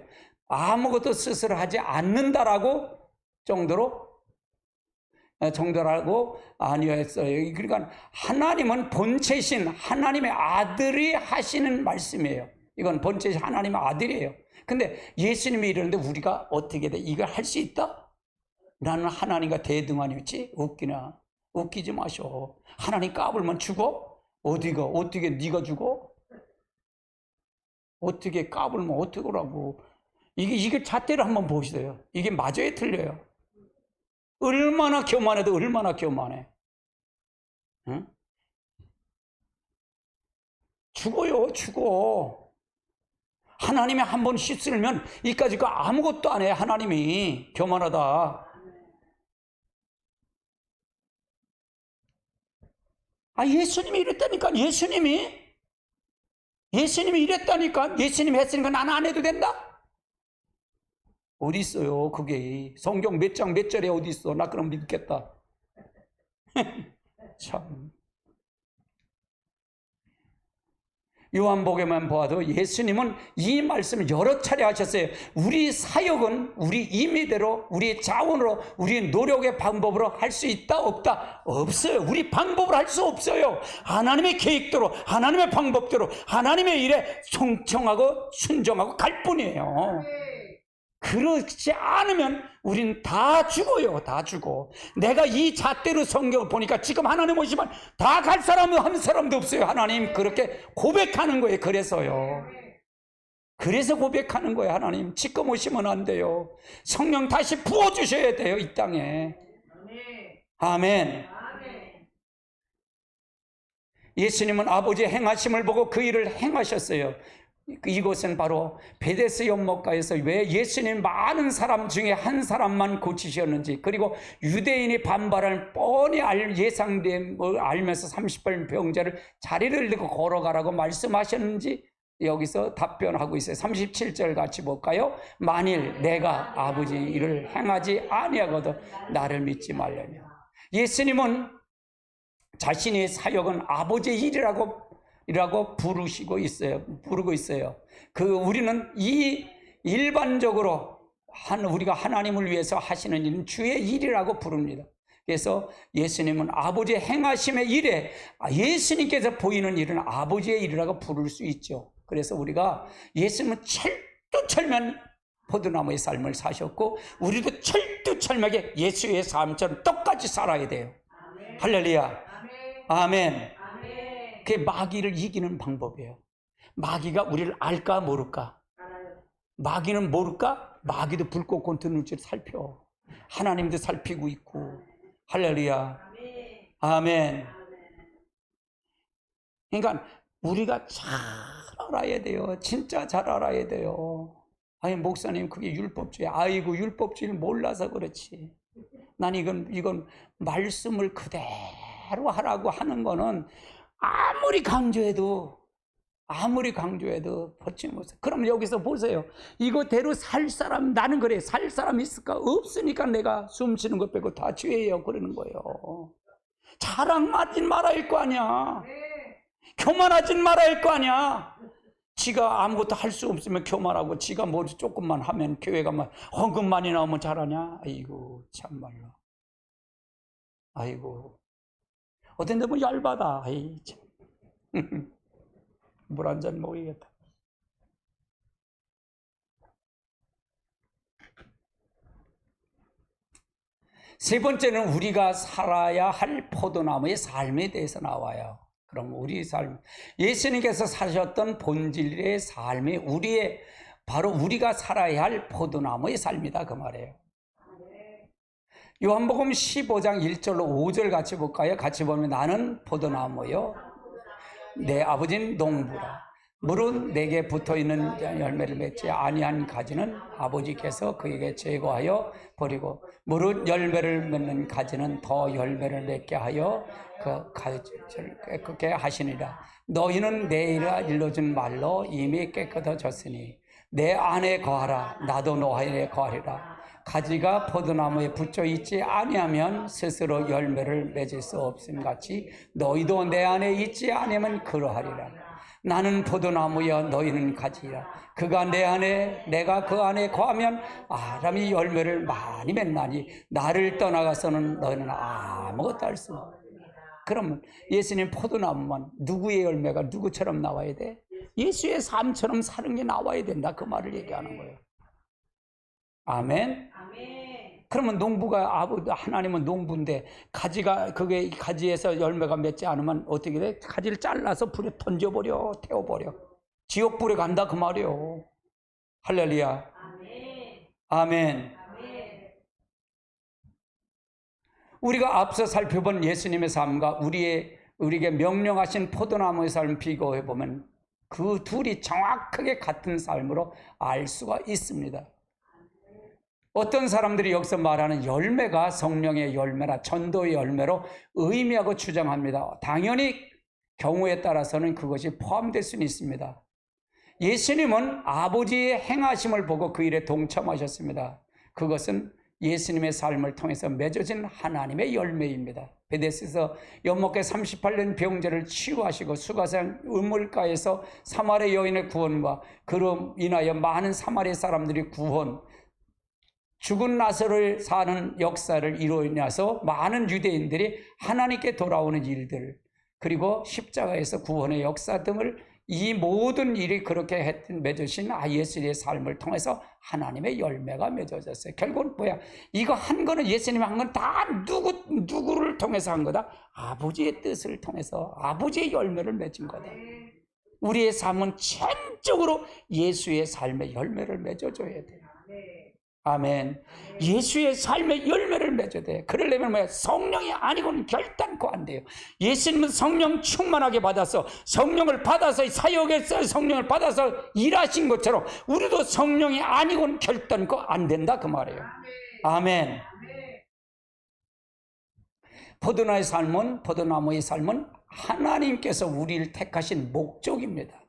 아무것도 스스로 하지 않는다라고 정도라고 아니었어요. 그러니까 하나님은 본체신 하나님의 아들이 하시는 말씀이에요. 이건 본체신 하나님의 아들이에요. 근데 예수님이 이러는데 우리가 어떻게 돼? 이걸 할 수 있다? 나는 하나님과 대등하니지? 웃기나? 웃기지 마셔. 하나님 까불면 죽어? 어떻게 네가 죽어? 어떻게 까불면 어떡하라고? 이게 잣대를 한번 보시세요. 이게 맞아요, 틀려요? 얼마나 교만해도 얼마나 교만해. 응? 죽어. 하나님이 한 번 휩쓸면 이까지 거 아무것도 안 해. 하나님이 교만하다. 예수님이 이랬다니까. 예수님이 이랬다니까. 예수님이 했으니까 나는 안 해도 된다? 어디 있어요, 그게. 성경 몇 장 몇 절에 어디 있어? 나 그럼 믿겠다. 참. 요한복음만 보아도 예수님은 이 말씀을 여러 차례 하셨어요. 우리 사역은 우리 임의대로, 우리 자원으로, 우리 노력의 방법으로 할 수 있다 없다? 없어요. 우리 방법으로 할 수 없어요. 하나님의 계획대로, 하나님의 방법대로, 하나님의 일에 충청하고 순종하고 갈 뿐이에요. 그렇지 않으면 우린 다 죽어요. 다 죽어. 내가 이 잣대로 성경을 보니까 지금 하나님 오시면 다 갈 사람은 한 사람도 없어요. 하나님 그렇게 고백하는 거예요. 그래서 고백하는 거예요. 하나님 지금 오시면 안 돼요. 성령 다시 부어주셔야 돼요. 이 땅에. 아멘. 예수님은 아버지의 행하심을 보고 그 일을 행하셨어요. 이곳은 바로 베데스 연못가에서 왜 예수님 많은 사람 중에 한 사람만 고치셨는지, 그리고 유대인이 반발을 뻔히 예상된 걸 알면서 30번 병자를 자리를 들고 걸어가라고 말씀하셨는지 여기서 답변하고 있어요. 37절 같이 볼까요? 만일 내가 아버지 일을 행하지 아니하거든 나를 믿지 말려냐. 예수님은 자신의 사역은 아버지의 일이라고 부르고 있어요. 우리는 이 일반적으로 우리가 하나님을 위해서 하시는 일은 주의 일이라고 부릅니다. 그래서 예수님은 아버지의 행하심의 일에 예수님께서 보이는 일은 아버지의 일이라고 부를 수 있죠. 그래서 우리가 예수님은 철두철미한 포도나무의 삶을 사셨고 우리도 철두철미하게 예수의 삶처럼 똑같이 살아야 돼요. 아멘. 할렐루야. 아멘. 아멘. 그게 마귀를 이기는 방법이에요. 마귀가 우리를 알까 모를까? 마귀는 모를까? 마귀도 불꽃 곤트 눈치를 살펴. 하나님도 살피고 있고. 할렐루야. 아멘. 그러니까 우리가 잘 알아야 돼요. 진짜 잘 알아야 돼요. 아니 목사님 그게 율법주의. 아이고 율법주의를 몰라서 그렇지. 난 이건 말씀을 그대로 하라고 하는 거는 아무리 강조해도 버티지 못해. 그럼 여기서 보세요. 이거대로 살 사람, 나는 그래. 살 사람 있을까? 없으니까 내가 숨 쉬는 것 빼고 다 죄예요. 그러는 거예요. 자랑하지 말아야 할 거 아니야. 교만하지 말아야 할 거 아니야. 지가 아무것도 할 수 없으면 교만하고 지가 뭐 조금만 하면 교회가 막 헌금 많이 나오면 잘하냐? 아이고 참말로. 아이고 어떤 데 보면 열받아. 아이 참. 물 한 잔 먹어야겠다. 세 번째는 우리가 살아야 할 포도나무의 삶에 대해서 나와요. 그럼 우리 삶, 예수님께서 사셨던 본질의 삶이 바로 우리가 살아야 할 포도나무의 삶이다 그 말이에요. 요한복음 15장 1절로 5절 같이 볼까요? 같이 보면 나는 포도나무요 내 아버지는 농부라. 물은 내게 붙어있는 열매를 맺지 아니한 가지는 아버지께서 그에게 제거하여 버리고 물은 열매를 맺는 가지는 더 열매를 맺게 하여 그 가지를 깨끗게 하시니라. 너희는 내 일러준 말로 이미 깨끗해졌으니 내 안에 거하라. 나도 너 안에 거하리라. 가지가 포도나무에 붙어 있지 아니하면 스스로 열매를 맺을 수 없음 같이 너희도 내 안에 있지 아니하면 그러하리라. 나는 포도나무여 너희는 가지라. 그가 내 안에 내가 그 안에 거하면 아람이 열매를 많이 맺나니 나를 떠나가서는 너희는 아무것도 할 수 없다. 그러면 예수님 포도나무만 누구의 열매가 누구처럼 나와야 돼? 예수의 삶처럼 사는 게 나와야 된다. 그 말을 얘기하는 거예요. 아멘. 아멘. 그러면 하나님은 농부인데 그게 가지에서 열매가 맺지 않으면 어떻게 돼? 가지를 잘라서 불에 던져버려, 태워버려. 지옥불에 간다 그 말이에요. 할렐루야. 아멘. 아멘. 아멘. 우리가 앞서 살펴본 예수님의 삶과 우리에게 명령하신 포도나무의 삶 비교해보면 그 둘이 정확하게 같은 삶으로 알 수가 있습니다. 어떤 사람들이 여기서 말하는 열매가 성령의 열매나 전도의 열매로 의미하고 주장합니다. 당연히 경우에 따라서는 그것이 포함될 수는 있습니다. 예수님은 아버지의 행하심을 보고 그 일에 동참하셨습니다. 그것은 예수님의 삶을 통해서 맺어진 하나님의 열매입니다. 베데스에서 연못가 38년 병자를 치유하시고 수가산 우물가에서 사마리아 여인의 구원과 그로 인하여 많은 사마리아 사람들이 구원, 죽은 나사로를 사는 역사를 이루어내서 많은 유대인들이 하나님께 돌아오는 일들, 그리고 십자가에서 구원의 역사 등을 이 모든 일이 그렇게 맺으신 예수님의 삶을 통해서 하나님의 열매가 맺어졌어요. 결국은 뭐야? 이거 한 거는 예수님이 한 건 다 누구를 통해서 한 거다? 아버지의 뜻을 통해서 아버지의 열매를 맺은 거다. 우리의 삶은 전적으로 예수의 삶의 열매를 맺어줘야 돼요. 아멘. 예수의 삶의 열매를 맺어야 돼. 그러려면 뭐야? 성령이 아니고는 결단코 안 돼요. 예수님은 성령 충만하게 받아서, 성령을 받아서 사역에서 성령을 받아서 일하신 것처럼 우리도 성령이 아니고는 결단코 안 된다 그 말이에요. 아멘. 포도나무의 삶은 하나님께서 우리를 택하신 목적입니다.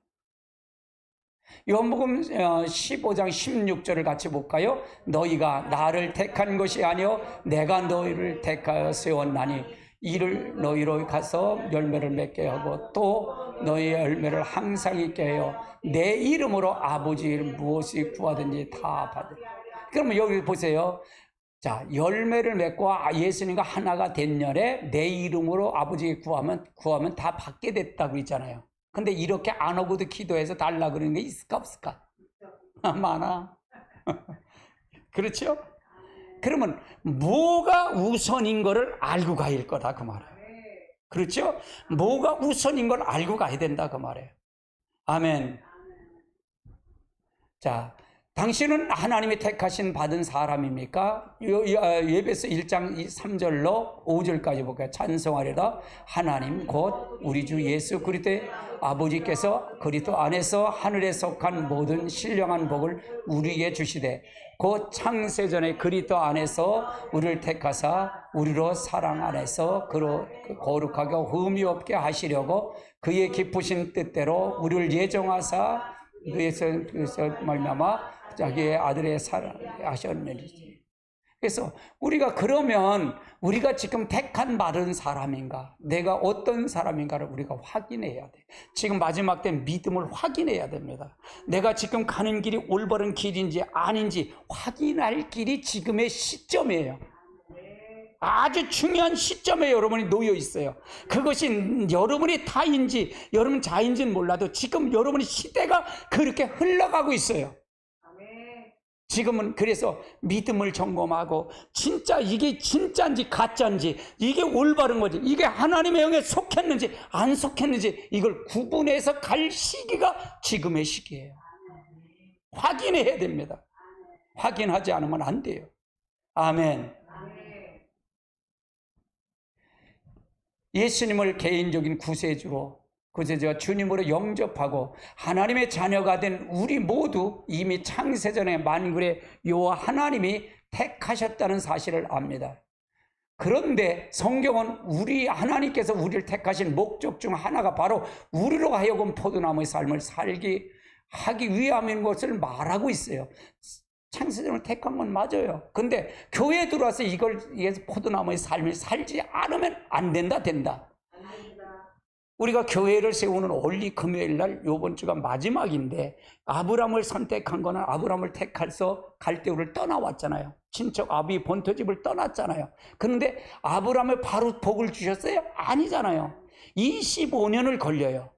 요한복음 15장 16절을 같이 볼까요? 너희가 나를 택한 것이 아니요 내가 너희를 택하여 세웠나니 이를 너희로 가서 열매를 맺게 하고 또 너희의 열매를 항상 있게 하여 내 이름으로 아버지를 무엇이 구하든지 다 받으라. 그러면 여기 보세요. 자, 열매를 맺고 예수님과 하나가 된 날에 내 이름으로 아버지에게 구하면 다 받게 됐다고 있잖아요. 근데 이렇게 안 오고도 기도해서 달라 그러는 게 있을까 없을까? 많아. 그렇죠? 그러면 뭐가 우선인 거를 알고 가야 거다 그 말이에요. 그렇죠? 뭐가 우선인 걸 알고 가야 된다 그 말이에요. 아멘. 자, 당신은 하나님이 택하신 받은 사람입니까? 예배서 1장 3절로 5절까지 볼까요? 찬송하리라 하나님 곧 우리 주 예수 그리스도의 아버지께서 그리스도 안에서 하늘에 속한 모든 신령한 복을 우리에게 주시되 곧 창세전에 그리스도 안에서 우리를 택하사 우리로 사랑 안에서 거룩하고 흠이 없게 하시려고 그의 기쁘신 뜻대로 우리를 예정하사 그에서 말미암아 자기의 아들의 사랑을 하셨느니라. 그래서 우리가 그러면 우리가 지금 택한 받은 사람인가, 내가 어떤 사람인가를 우리가 확인해야 돼. 지금 마지막 때 믿음을 확인해야 됩니다. 내가 지금 가는 길이 올바른 길인지 아닌지 확인할 길이 지금의 시점이에요. 아주 중요한 시점에 여러분이 놓여 있어요. 그것이 여러분의 타인지 여러분 자인지는 몰라도 지금 여러분의 시대가 그렇게 흘러가고 있어요. 지금은 그래서 믿음을 점검하고 진짜 이게 진짜인지 가짜인지 이게 올바른 거지 이게 하나님의 영에 속했는지 안 속했는지 이걸 구분해서 갈 시기가 지금의 시기예요. 확인해야 됩니다. 확인하지 않으면 안 돼요. 아멘. 예수님을 개인적인 구세주가 주님으로 영접하고 하나님의 자녀가 된 우리 모두 이미 창세전에 만군의 여호와 하나님이 택하셨다는 사실을 압니다. 그런데 성경은 하나님께서 우리를 택하신 목적 중 하나가 바로 우리로 하여금 포도나무의 삶을 살게 하기 위함인 것을 말하고 있어요. 창세전을 택한 건 맞아요. 근데 교회에 들어와서 이걸 포도나무의 삶을 살지 않으면 안 된다. 우리가 교회를 세우는 올리 금요일 날 이번 주가 마지막인데 아브라함을 선택한 거는 아브라함을 택해서 갈대우를 떠나왔잖아요. 친척 아비 본토집을 떠났잖아요. 그런데 아브라함을 바로 복을 주셨어요? 아니잖아요. 25년을 걸려요.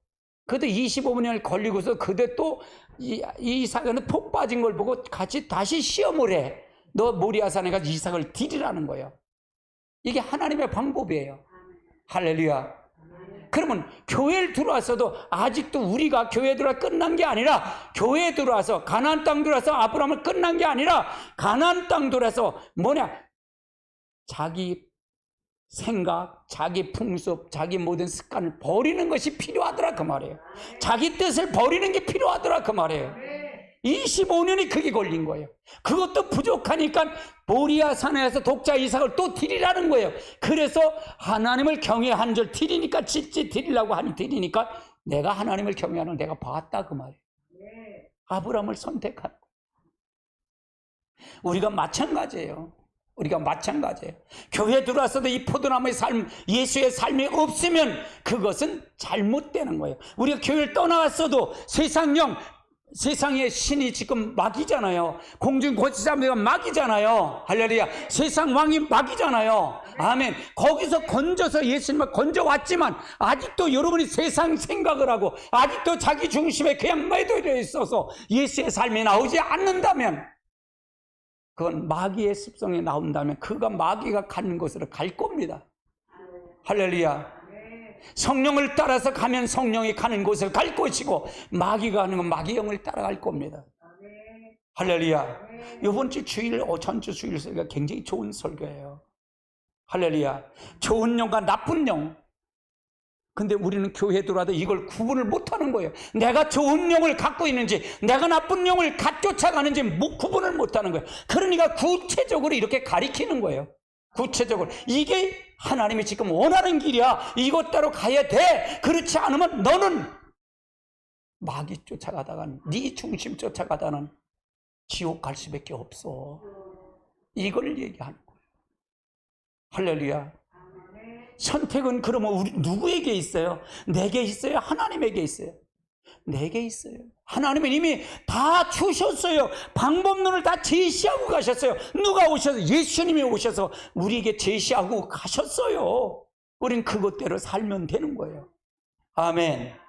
그때 25년을 걸리고서 그때 또 이삭은 폭 빠진 걸 보고 같이 다시 시험을 해. 너 모리아산에 가서 이삭을 드리라는 거예요. 이게 하나님의 방법이에요. 할렐루야. 그러면 교회를 들어와서도 아직도 우리가 교회에 들어와 끝난 게 아니라 교회에 들어와서 가나안 땅 들어와서 아브라함을 끝난 게 아니라 가나안 땅 들어와서 자기 생각, 자기 풍습, 자기 모든 습관을 버리는 것이 필요하더라 그 말이에요. 자기 뜻을 버리는 게 필요하더라 그 말이에요. 25년이 그게 걸린 거예요. 그것도 부족하니까 모리아산에서 독자 이삭을 또 드리라는 거예요. 그래서 하나님을 경외하는 줄 드리니까 짓지 드리려고 하니 드리니까 내가 하나님을 경외하는 내가 봤다 그 말이에요. 아브라함을 선택한 우리가 마찬가지예요. 교회에 들어와서도 이 포도나무의 삶, 예수의 삶이 없으면 그것은 잘못되는 거예요. 우리가 교회를 떠나왔어도 세상의 신이 지금 막이잖아요. 공중 고치자매가 막이잖아요. 할렐루야. 세상 왕이 막이잖아요. 아멘. 거기서 건져서 예수님을 건져왔지만 아직도 여러분이 세상 생각을 하고 아직도 자기 중심에 그냥 매도되어 있어서 예수의 삶이 나오지 않는다면 그건 마귀의 습성이 나온다면 그가 마귀가 가는 곳으로 갈 겁니다. 할렐루야. 성령을 따라서 가면 성령이 가는 곳을 갈 것이고 마귀가 가는 건 마귀 영을 따라갈 겁니다. 할렐루야. 이번 주 주일, 전주 주일 설교가 굉장히 좋은 설교예요. 할렐루야. 좋은 영과 나쁜 영. 근데 우리는 교회에 들어와도 이걸 구분을 못하는 거예요. 내가 좋은 영을 갖고 있는지 내가 나쁜 영을 쫓아가는지 구분을 못하는 거예요. 그러니까 구체적으로 이렇게 가리키는 거예요. 구체적으로 이게 하나님이 지금 원하는 길이야. 이것대로 가야 돼. 그렇지 않으면 너는 마귀 쫓아가다가 네 중심 쫓아가다는 지옥 갈 수밖에 없어. 이걸 얘기하는 거예요. 할렐루야. 선택은 그러면 우리 누구에게 있어요? 내게 있어요? 하나님에게 있어요? 내게 있어요. 하나님은 이미 다 주셨어요. 방법론을 다 제시하고 가셨어요. 누가 오셔서? 예수님이 오셔서 우리에게 제시하고 가셨어요. 우린 그것대로 살면 되는 거예요. 아멘.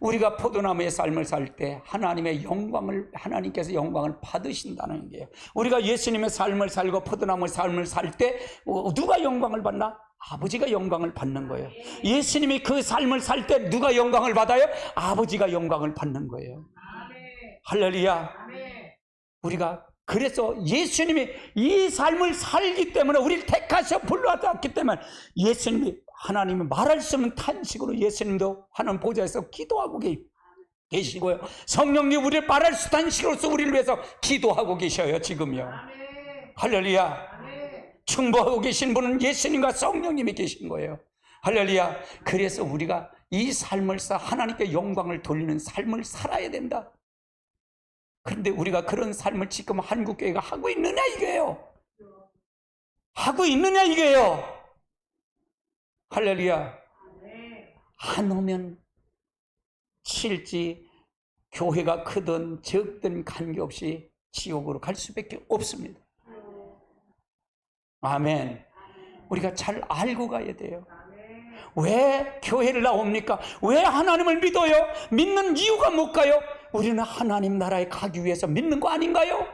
우리가 포도나무의 삶을 살 때 하나님께서 영광을 받으신다는 게요. 우리가 예수님의 삶을 살고 포도나무의 삶을 살 때 누가 영광을 받나? 아버지가 영광을 받는 거예요. 예수님이 그 삶을 살 때 누가 영광을 받아요? 아버지가 영광을 받는 거예요. 할렐루야. 우리가 그래서 예수님이 이 삶을 살기 때문에 우리를 택하셔 불러왔기 때문에 예수님이 하나님이 말할 수 없는 탄식으로 예수님도 하나님 보좌에서 기도하고 계시고요. 성령님 우리를 말할 수 없는 탄식으로서 우리를 위해서 기도하고 계셔요. 지금요. 할렐루야. 충보하고 계신 분은 예수님과 성령님이 계신 거예요. 할렐루야. 그래서 우리가 이 삶을 하나님께 영광을 돌리는 삶을 살아야 된다. 그런데 우리가 그런 삶을 지금 한국교회가 하고 있느냐 이게요. 하고 있느냐 이게요. 할렐루야. 안 오면 실지 교회가 크든 적든 관계없이 지옥으로 갈 수밖에 없습니다. 아멘. 우리가 잘 알고 가야 돼요. 왜 교회를 나옵니까? 왜 하나님을 믿어요? 믿는 이유가 뭘까요? 우리는 하나님 나라에 가기 위해서 믿는 거 아닌가요?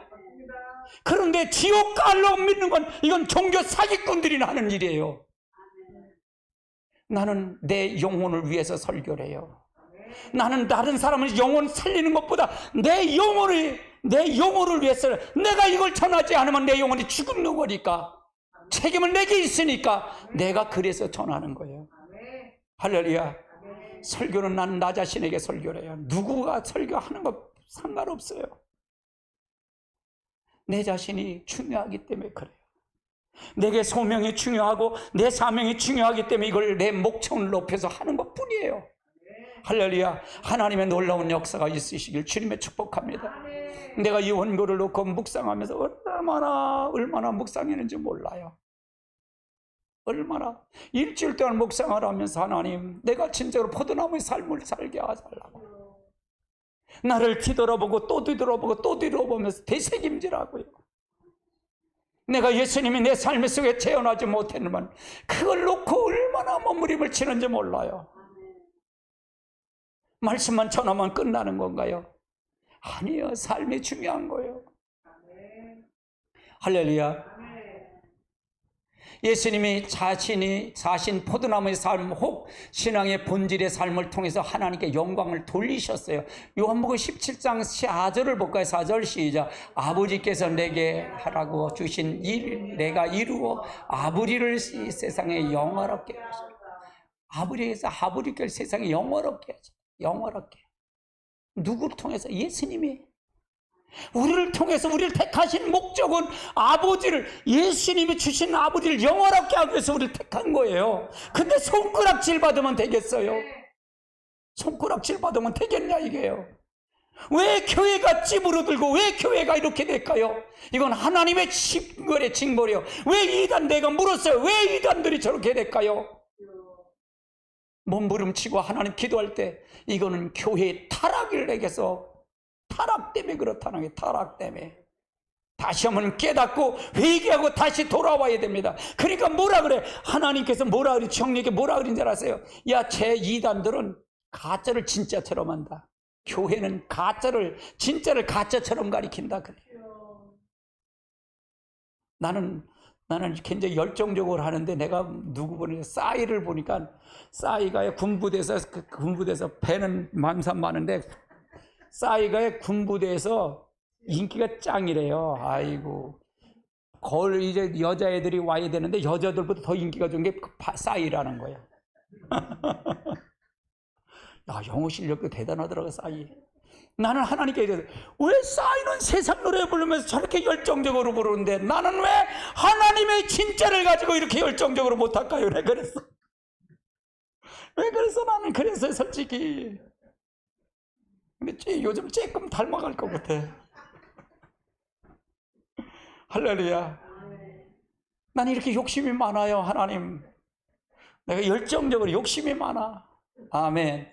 그런데 지옥 가려고 믿는 건 이건 종교 사기꾼들이 하는 일이에요. 나는 내 영혼을 위해서 설교를 해요. 나는 다른 사람의 영혼 살리는 것보다 내 영혼을 위해서 내가 이걸 전하지 않으면 내 영혼이 죽는 거니까 책임을 내게 있으니까 내가 그래서 전하는 거예요. 할렐루야. 설교는 난 나 자신에게 설교를 해요. 누구가 설교하는 거 상관없어요. 내 자신이 중요하기 때문에 그래요. 내게 소명이 중요하고 내 사명이 중요하기 때문에 이걸 내 목청을 높여서 하는 것 뿐이에요. 할렐루야. 하나님의 놀라운 역사가 있으시길 주님의 축복합니다. 내가 이 원고를 놓고 묵상하면서 얼마나 묵상했는지 몰라요. 얼마나 일주일 동안 묵상을 하면서 하나님 내가 진짜로 포도나무의 삶을 살게 하달라고 나를 뒤돌아보고 또 뒤돌아보고 또 뒤돌아보면서 되새김질하고요. 내가 예수님이 내 삶 속에 재현하지 못했지만 그걸 놓고 얼마나 몸부림을 치는지 몰라요. 말씀만 전하면 끝나는 건가요? 아니요. 삶이 중요한 거예요. 할렐루야. 예수님이 자신 포도나무의 삶 혹 신앙의 본질의 삶을 통해서 하나님께 영광을 돌리셨어요. 요한복음 17장 4절을 볼까요? 4절 시작. 아버지께서 내게 하라고 주신 일 내가 이루어 아버지를 이 세상에 영화롭게 하소서. 아버지께서 세상에 영화롭게 하소서. 영화롭게. 누구를 통해서? 예수님이. 우리를 통해서 우리를 택하신 목적은 예수님이 주신 아버지를 영원하게 하기 위해서 우리를 택한 거예요. 근데 손가락질 받으면 되겠어요? 손가락질 받으면 되겠냐 이게요. 왜 교회가 찌부러들고 왜 교회가 이렇게 될까요? 이건 하나님의 징벌이에요. 왜 이단 내가 물었어요. 왜 이단들이 저렇게 될까요? 몸부림치고 하나님 기도할 때 이거는 교회의 타락을 내게서 타락 때문에 그렇다는 거예요. 타락 때문에. 다시 한번 깨닫고 회개하고 다시 돌아와야 됩니다. 그러니까 뭐라 그래? 하나님께서 뭐라 그래? 정리에게 뭐라 그린 줄 아세요? 야, 제 이단들은 가짜를 진짜처럼 한다. 교회는 진짜를 가짜처럼 가리킨다. 그래요. 나는 굉장히 열정적으로 하는데 내가 누구 보니까 싸이를 보니까 싸이가 군부대에서 배는 만삼 많은데 싸이가 군부대에서 인기가 짱이래요. 아이고. 거울 이제 여자애들이 와야 되는데 여자들보다 더 인기가 좋은 게 싸이라는 거야. 야, 영어 실력도 대단하더라고, 싸이. 나는 하나님께 이래, 왜 싸이는 세상 노래 부르면서 저렇게 열정적으로 부르는데 나는 왜 하나님의 진짜를 가지고 이렇게 열정적으로 못할까요? 왜 그랬어? 왜 그랬어? 나는 그랬어요, 솔직히. 근데 요즘 조금 닮아갈 것 같아. 할렐루야. 난 이렇게 욕심이 많아요, 하나님. 내가 열정적으로 욕심이 많아. 아멘.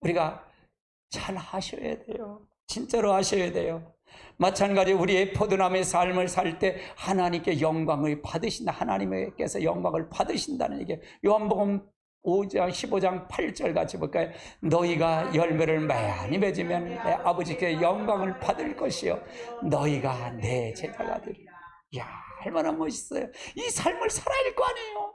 우리가 잘 하셔야 돼요. 진짜로 하셔야 돼요. 마찬가지로 우리의 포도나무의 삶을 살 때 하나님께 영광을 받으신다. 하나님께서 영광을 받으신다는 얘기예요. 요한복음 5장 15장 8절 같이 볼까요? 너희가 열매를 많이 맺으면 내 아버지께 영광을 받을 것이요 너희가 내 제자가 되리라. 이야, 얼마나 멋있어요. 이 삶을 살아야 할 거 아니에요.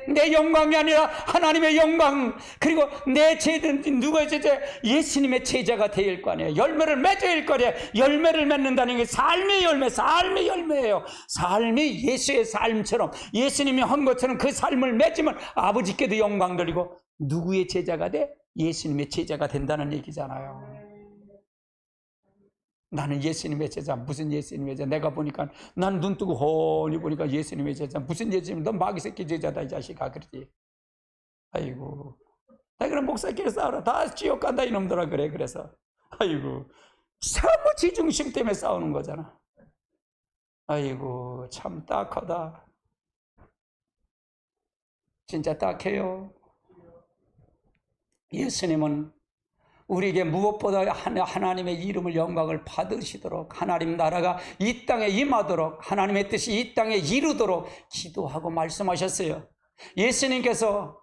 내 영광이 아니라 하나님의 영광, 그리고 내 제자, 누가 제자? 예수님의 제자가 될 거 아니에요. 열매를 맺어야 할 거예요. 열매를 맺는다는 게 삶의 열매, 삶의 열매예요. 삶이 예수의 삶처럼, 예수님이 한 것처럼 그 삶을 맺으면 아버지께도 영광 돌리고, 누구의 제자가 돼? 예수님의 제자가 된다는 얘기잖아요. 나는 예수님의 제자. 무슨 예수님의 제자? 내가 보니까 난 눈 뜨고 훤히 보니까 예수님의 제자. 무슨 예수님? 넌 마귀 새끼 제자다 이 자식아. 그러지. 아이고. 나 그럼 목사끼리 싸우라. 다 지옥 간다 이놈들아. 그래. 그래서 아이고, 사무 지중심 때문에 싸우는 거잖아. 아이고, 참 딱하다. 진짜 딱해요. 예수님은 우리에게 무엇보다 하나님의 이름을 영광을 받으시도록, 하나님 나라가 이 땅에 임하도록, 하나님의 뜻이 이 땅에 이루도록 기도하고 말씀하셨어요. 예수님께서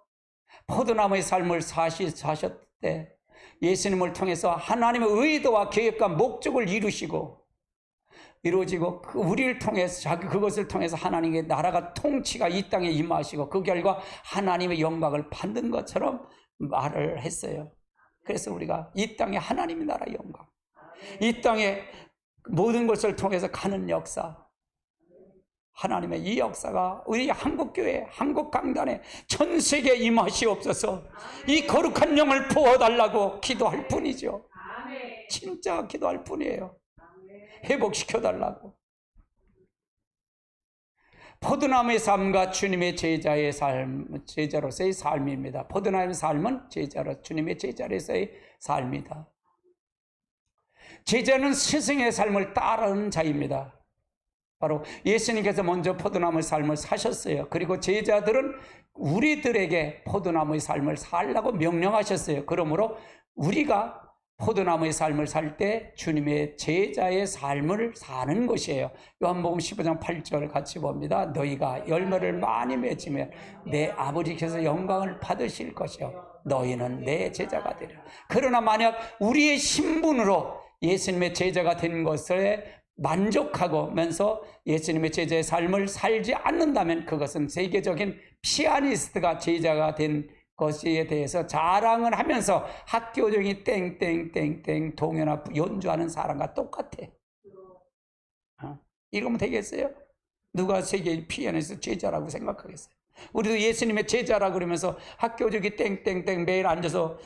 포도나무의 삶을 사셨대. 예수님을 통해서 하나님의 의도와 계획과 목적을 이루어지고 우리를 통해서, 그것을 통해서 하나님의 나라가 통치가 이 땅에 임하시고 그 결과 하나님의 영광을 받는 것처럼 말을 했어요. 그래서 우리가 이 땅에 하나님의 나라 영광, 이 땅에 모든 것을 통해서 가는 역사, 하나님의 이 역사가 우리 한국교회, 한국강단에 전 세계에 임하시옵소서. 이 거룩한 영을 부어달라고 기도할 뿐이죠. 진짜 기도할 뿐이에요. 회복시켜달라고. 포도나무의 삶과 주님의 제자의 삶, 제자로서의 삶입니다. 포도나무의 삶은 주님의 제자로서의 삶이다. 제자는 스승의 삶을 따르는 자입니다. 바로 예수님께서 먼저 포도나무의 삶을 사셨어요. 그리고 제자들은 우리들에게 포도나무의 삶을 살라고 명령하셨어요. 그러므로 우리가 포도나무의 삶을 살 때 주님의 제자의 삶을 사는 것이에요. 요한복음 15장 8절 같이 봅니다. 너희가 열매를 많이 맺으면 내 아버지께서 영광을 받으실 것이요 너희는 내 제자가 되리라. 그러나 만약 우리의 신분으로 예수님의 제자가 된 것에 만족하면서 예수님의 제자의 삶을 살지 않는다면 그것은 세계적인 피아니스트가 제자가 된 것에 대해서 자랑을 하면서 학교종이 땡땡땡땡 동요나 연주하는 사람과 똑같아. 이러면 되겠어요? 누가 세계 피아니스트 제자라고 생각하겠어요? 우리도 예수님의 제자라고 그러면서 학교종이 땡땡땡 매일 앉아서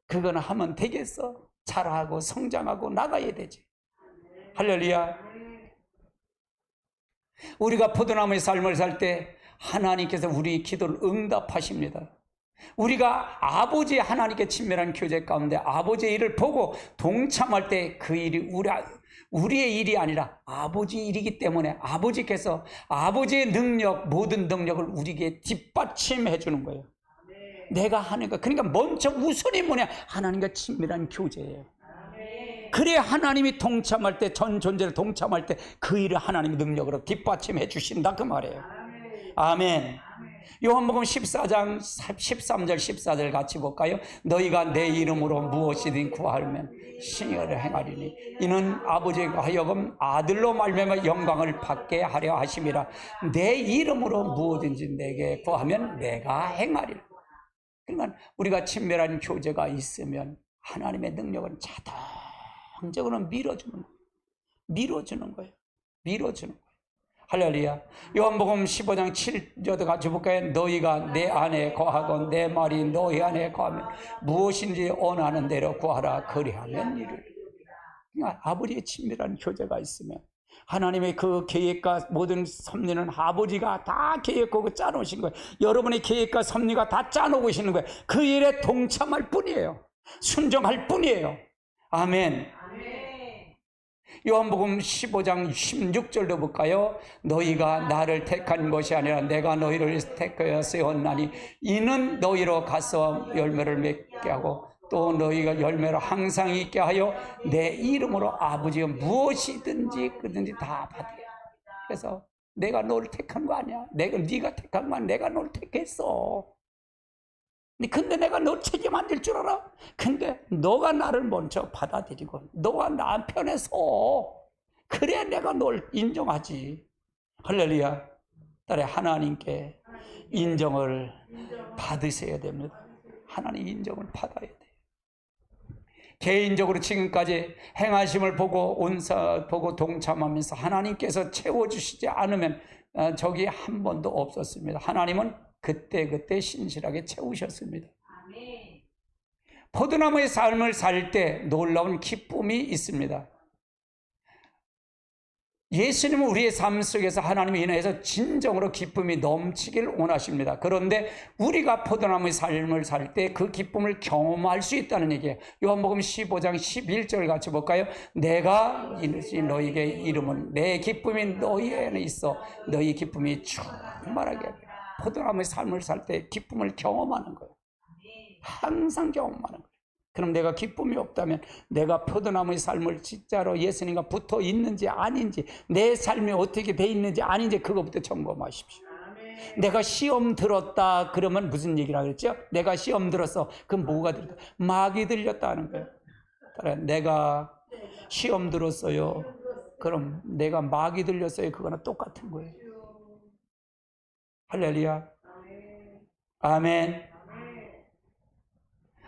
그거는 하면 되겠어? 잘하고 성장하고 나가야 되지. 할렐루야. 우리가 포도나무의 삶을 살 때 하나님께서 우리 기도를 응답하십니다. 우리가 아버지 하나님께 친밀한 교제 가운데 아버지의 일을 보고 동참할 때 그 일이 우리의 일이 아니라 아버지 일이기 때문에 아버지께서 아버지의 능력, 모든 능력을 우리에게 뒷받침해 주는 거예요. 내가 하는 거. 그러니까 먼저 우선이 뭐냐? 하나님과 친밀한 교제예요. 그래야 하나님이 동참할 때, 전 존재를 동참할 때 그 일을 하나님의 능력으로 뒷받침해 주신다 그 말이에요. 아멘. 요한복음 14장 13절 14절 같이 볼까요? 너희가 내 이름으로 무엇이든 구하면 신의를 행하리니 이는 아버지가 하여금 아들로 말미암아 영광을 받게 하려 하심이라. 내 이름으로 무엇든지 내게 구하면 내가 행하리라. 그러니까 우리가 친밀한 교제가 있으면 하나님의 능력은 자동적으로 밀어주는 거예요. 밀어주는 거예요. 할렐루야. 요한복음 15장 7절도 같이 볼까요? 너희가 내 안에 거하고 내 말이 너희 안에 거하면 무엇인지 원하는 대로 구하라. 그리하면 이루리라. 그러니까 아버지의 친밀한 교제가 있으면 하나님의 그 계획과 모든 섭리는 아버지가 다 계획하고 짜놓으신 거예요. 여러분의 계획과 섭리가 다 짜놓으시는 거예요. 그 일에 동참할 뿐이에요. 순종할 뿐이에요. 아멘. 요한복음 15장 16절도 볼까요? 너희가 나를 택한 것이 아니라 내가 너희를 택하여 세웠나니 이는 너희로 가서 열매를 맺게 하고 또 너희가 열매를 항상 있게 하여 내 이름으로 아버지가 무엇이든지 그든지 다 받게. 그래서 내가 너를 택한 거 아니야. 네가 택한 거 아니야. 내가 너를 택했어. 근데 내가 너 책임 안 질 줄 알아? 근데 너가 나를 먼저 받아들이고 너가 나 편에 서. 그래야 내가 널 인정하지. 할렐루야. 딸에 하나님께 인정을 받으셔야 됩니다. 하나님 인정을 받아야 돼요. 개인적으로 지금까지 행하심을 보고 동참하면서 하나님께서 채워주시지 않으면 적이 한 번도 없었습니다. 하나님은 그때 신실하게 채우셨습니다. 포도나무의 삶을 살 때 놀라운 기쁨이 있습니다. 예수님은 우리의 삶 속에서 하나님에 인해서 진정으로 기쁨이 넘치길 원하십니다. 그런데 우리가 포도나무의 삶을 살 때 그 기쁨을 경험할 수 있다는 얘기예요. 요한복음 15장 11절 같이 볼까요? 내가 너희에게 이름은 내 기쁨이 너희 안에 있어 너희 기쁨이 충만하게 하리라. 포도나무의 삶을 살 때 기쁨을 경험하는 거예요. 항상 경험하는 거예요. 그럼 내가 기쁨이 없다면 내가 포도나무의 삶을 진짜로 예수님과 붙어 있는지 아닌지 내 삶이 어떻게 돼 있는지 아닌지 그것부터 점검하십시오. 내가 시험 들었다 그러면 무슨 얘기라 그랬죠? 내가 시험 들었어. 그럼 뭐가 들었다? 막이 들렸다는 거예요. 내가 시험 들었어요. 그럼 내가 막이 들렸어요. 그거는 똑같은 거예요. 할렐루야. 아멘.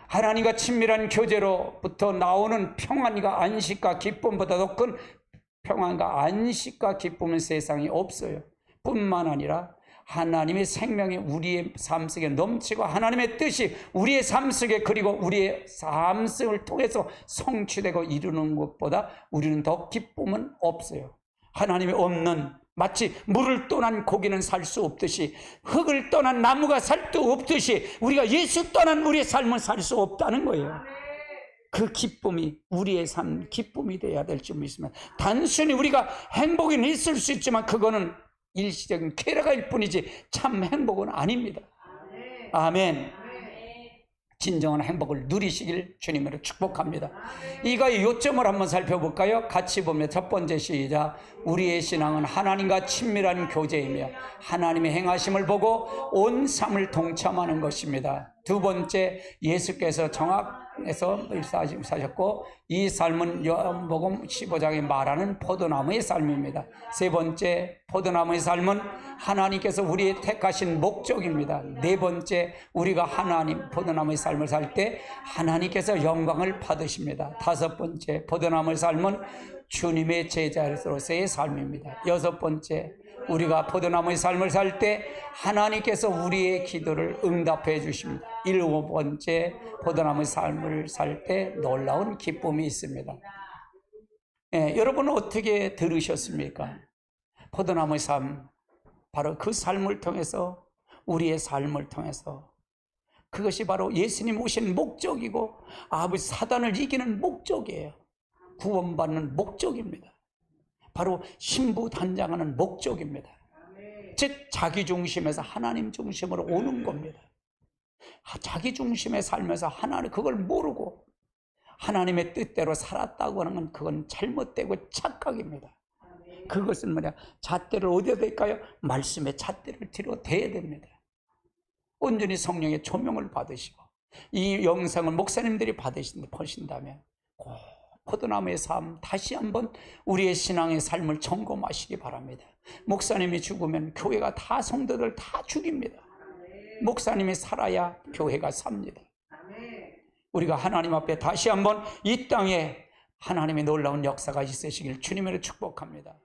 하나님과 친밀한 교제로부터 나오는 평안과 안식과 기쁨보다 더 큰 평안과 안식과 기쁨은 세상에 없어요. 뿐만 아니라 하나님의 생명이 우리의 삶 속에 넘치고 하나님의 뜻이 우리의 삶 속에 그리고 우리의 삶 속을 통해서 성취되고 이루는 것보다 우리는 더 기쁨은 없어요. 하나님이 없는 마치 물을 떠난 고기는 살 수 없듯이 흙을 떠난 나무가 살 수 없듯이 우리가 예수 떠난 우리의 삶은 살 수 없다는 거예요. 그 기쁨이 우리의 삶 기쁨이 돼야 될 줄 믿습니다. 단순히 우리가 행복은 있을 수 있지만 그거는 일시적인 쾌락일 뿐이지 참 행복은 아닙니다. 아멘. 진정한 행복을 누리시길 주님으로 축복합니다. 이거의 요점을 한번 살펴볼까요? 같이 보면 첫 번째 시작. 우리의 신앙은 하나님과 친밀한 교제이며 하나님의 행하심을 보고 온 삶을 동참하는 것입니다. 두 번째, 예수께서 정확해서 사셨고 이 삶은 요한복음 15장에 말하는 포도나무의 삶입니다. 세 번째, 포도나무의 삶은 하나님께서 우리의 택하신 목적입니다. 네 번째, 우리가 하나님 포도나무의 삶을 살 때 하나님께서 영광을 받으십니다. 다섯 번째, 포도나무의 삶은 주님의 제자로서의 삶입니다. 여섯 번째, 우리가 포도나무의 삶을 살 때 하나님께서 우리의 기도를 응답해 주십니다. 일곱 번째, 포도나무의 삶을 살 때 놀라운 기쁨이 있습니다. 여러분은 어떻게 들으셨습니까? 포도나무의 삶, 바로 그 삶을 통해서 우리의 삶을 통해서 그것이 바로 예수님 오신 목적이고 아버지 사단을 이기는 목적이에요. 구원받는 목적입니다. 바로 신부단장하는 목적입니다. 즉 자기 중심에서 하나님 중심으로 오는 겁니다. 자기 중심에 살면서 하나님 그걸 모르고 하나님의 뜻대로 살았다고 하는 건 그건 잘못되고 착각입니다. 그것은 뭐냐? 잣대를 어디에 댈까요? 말씀의 잣대를 뒤로 대야 됩니다. 온전히 성령의 조명을 받으시고 이 영상을 목사님들이 보신다면 꼭 포도나무의 삶 다시 한번 우리의 신앙의 삶을 점검하시기 바랍니다. 목사님이 죽으면 교회가 다 성도들 다 죽입니다. 목사님이 살아야 교회가 삽니다. 우리가 하나님 앞에 다시 한번 이 땅에 하나님의 놀라운 역사가 있으시길 주님으로 축복합니다.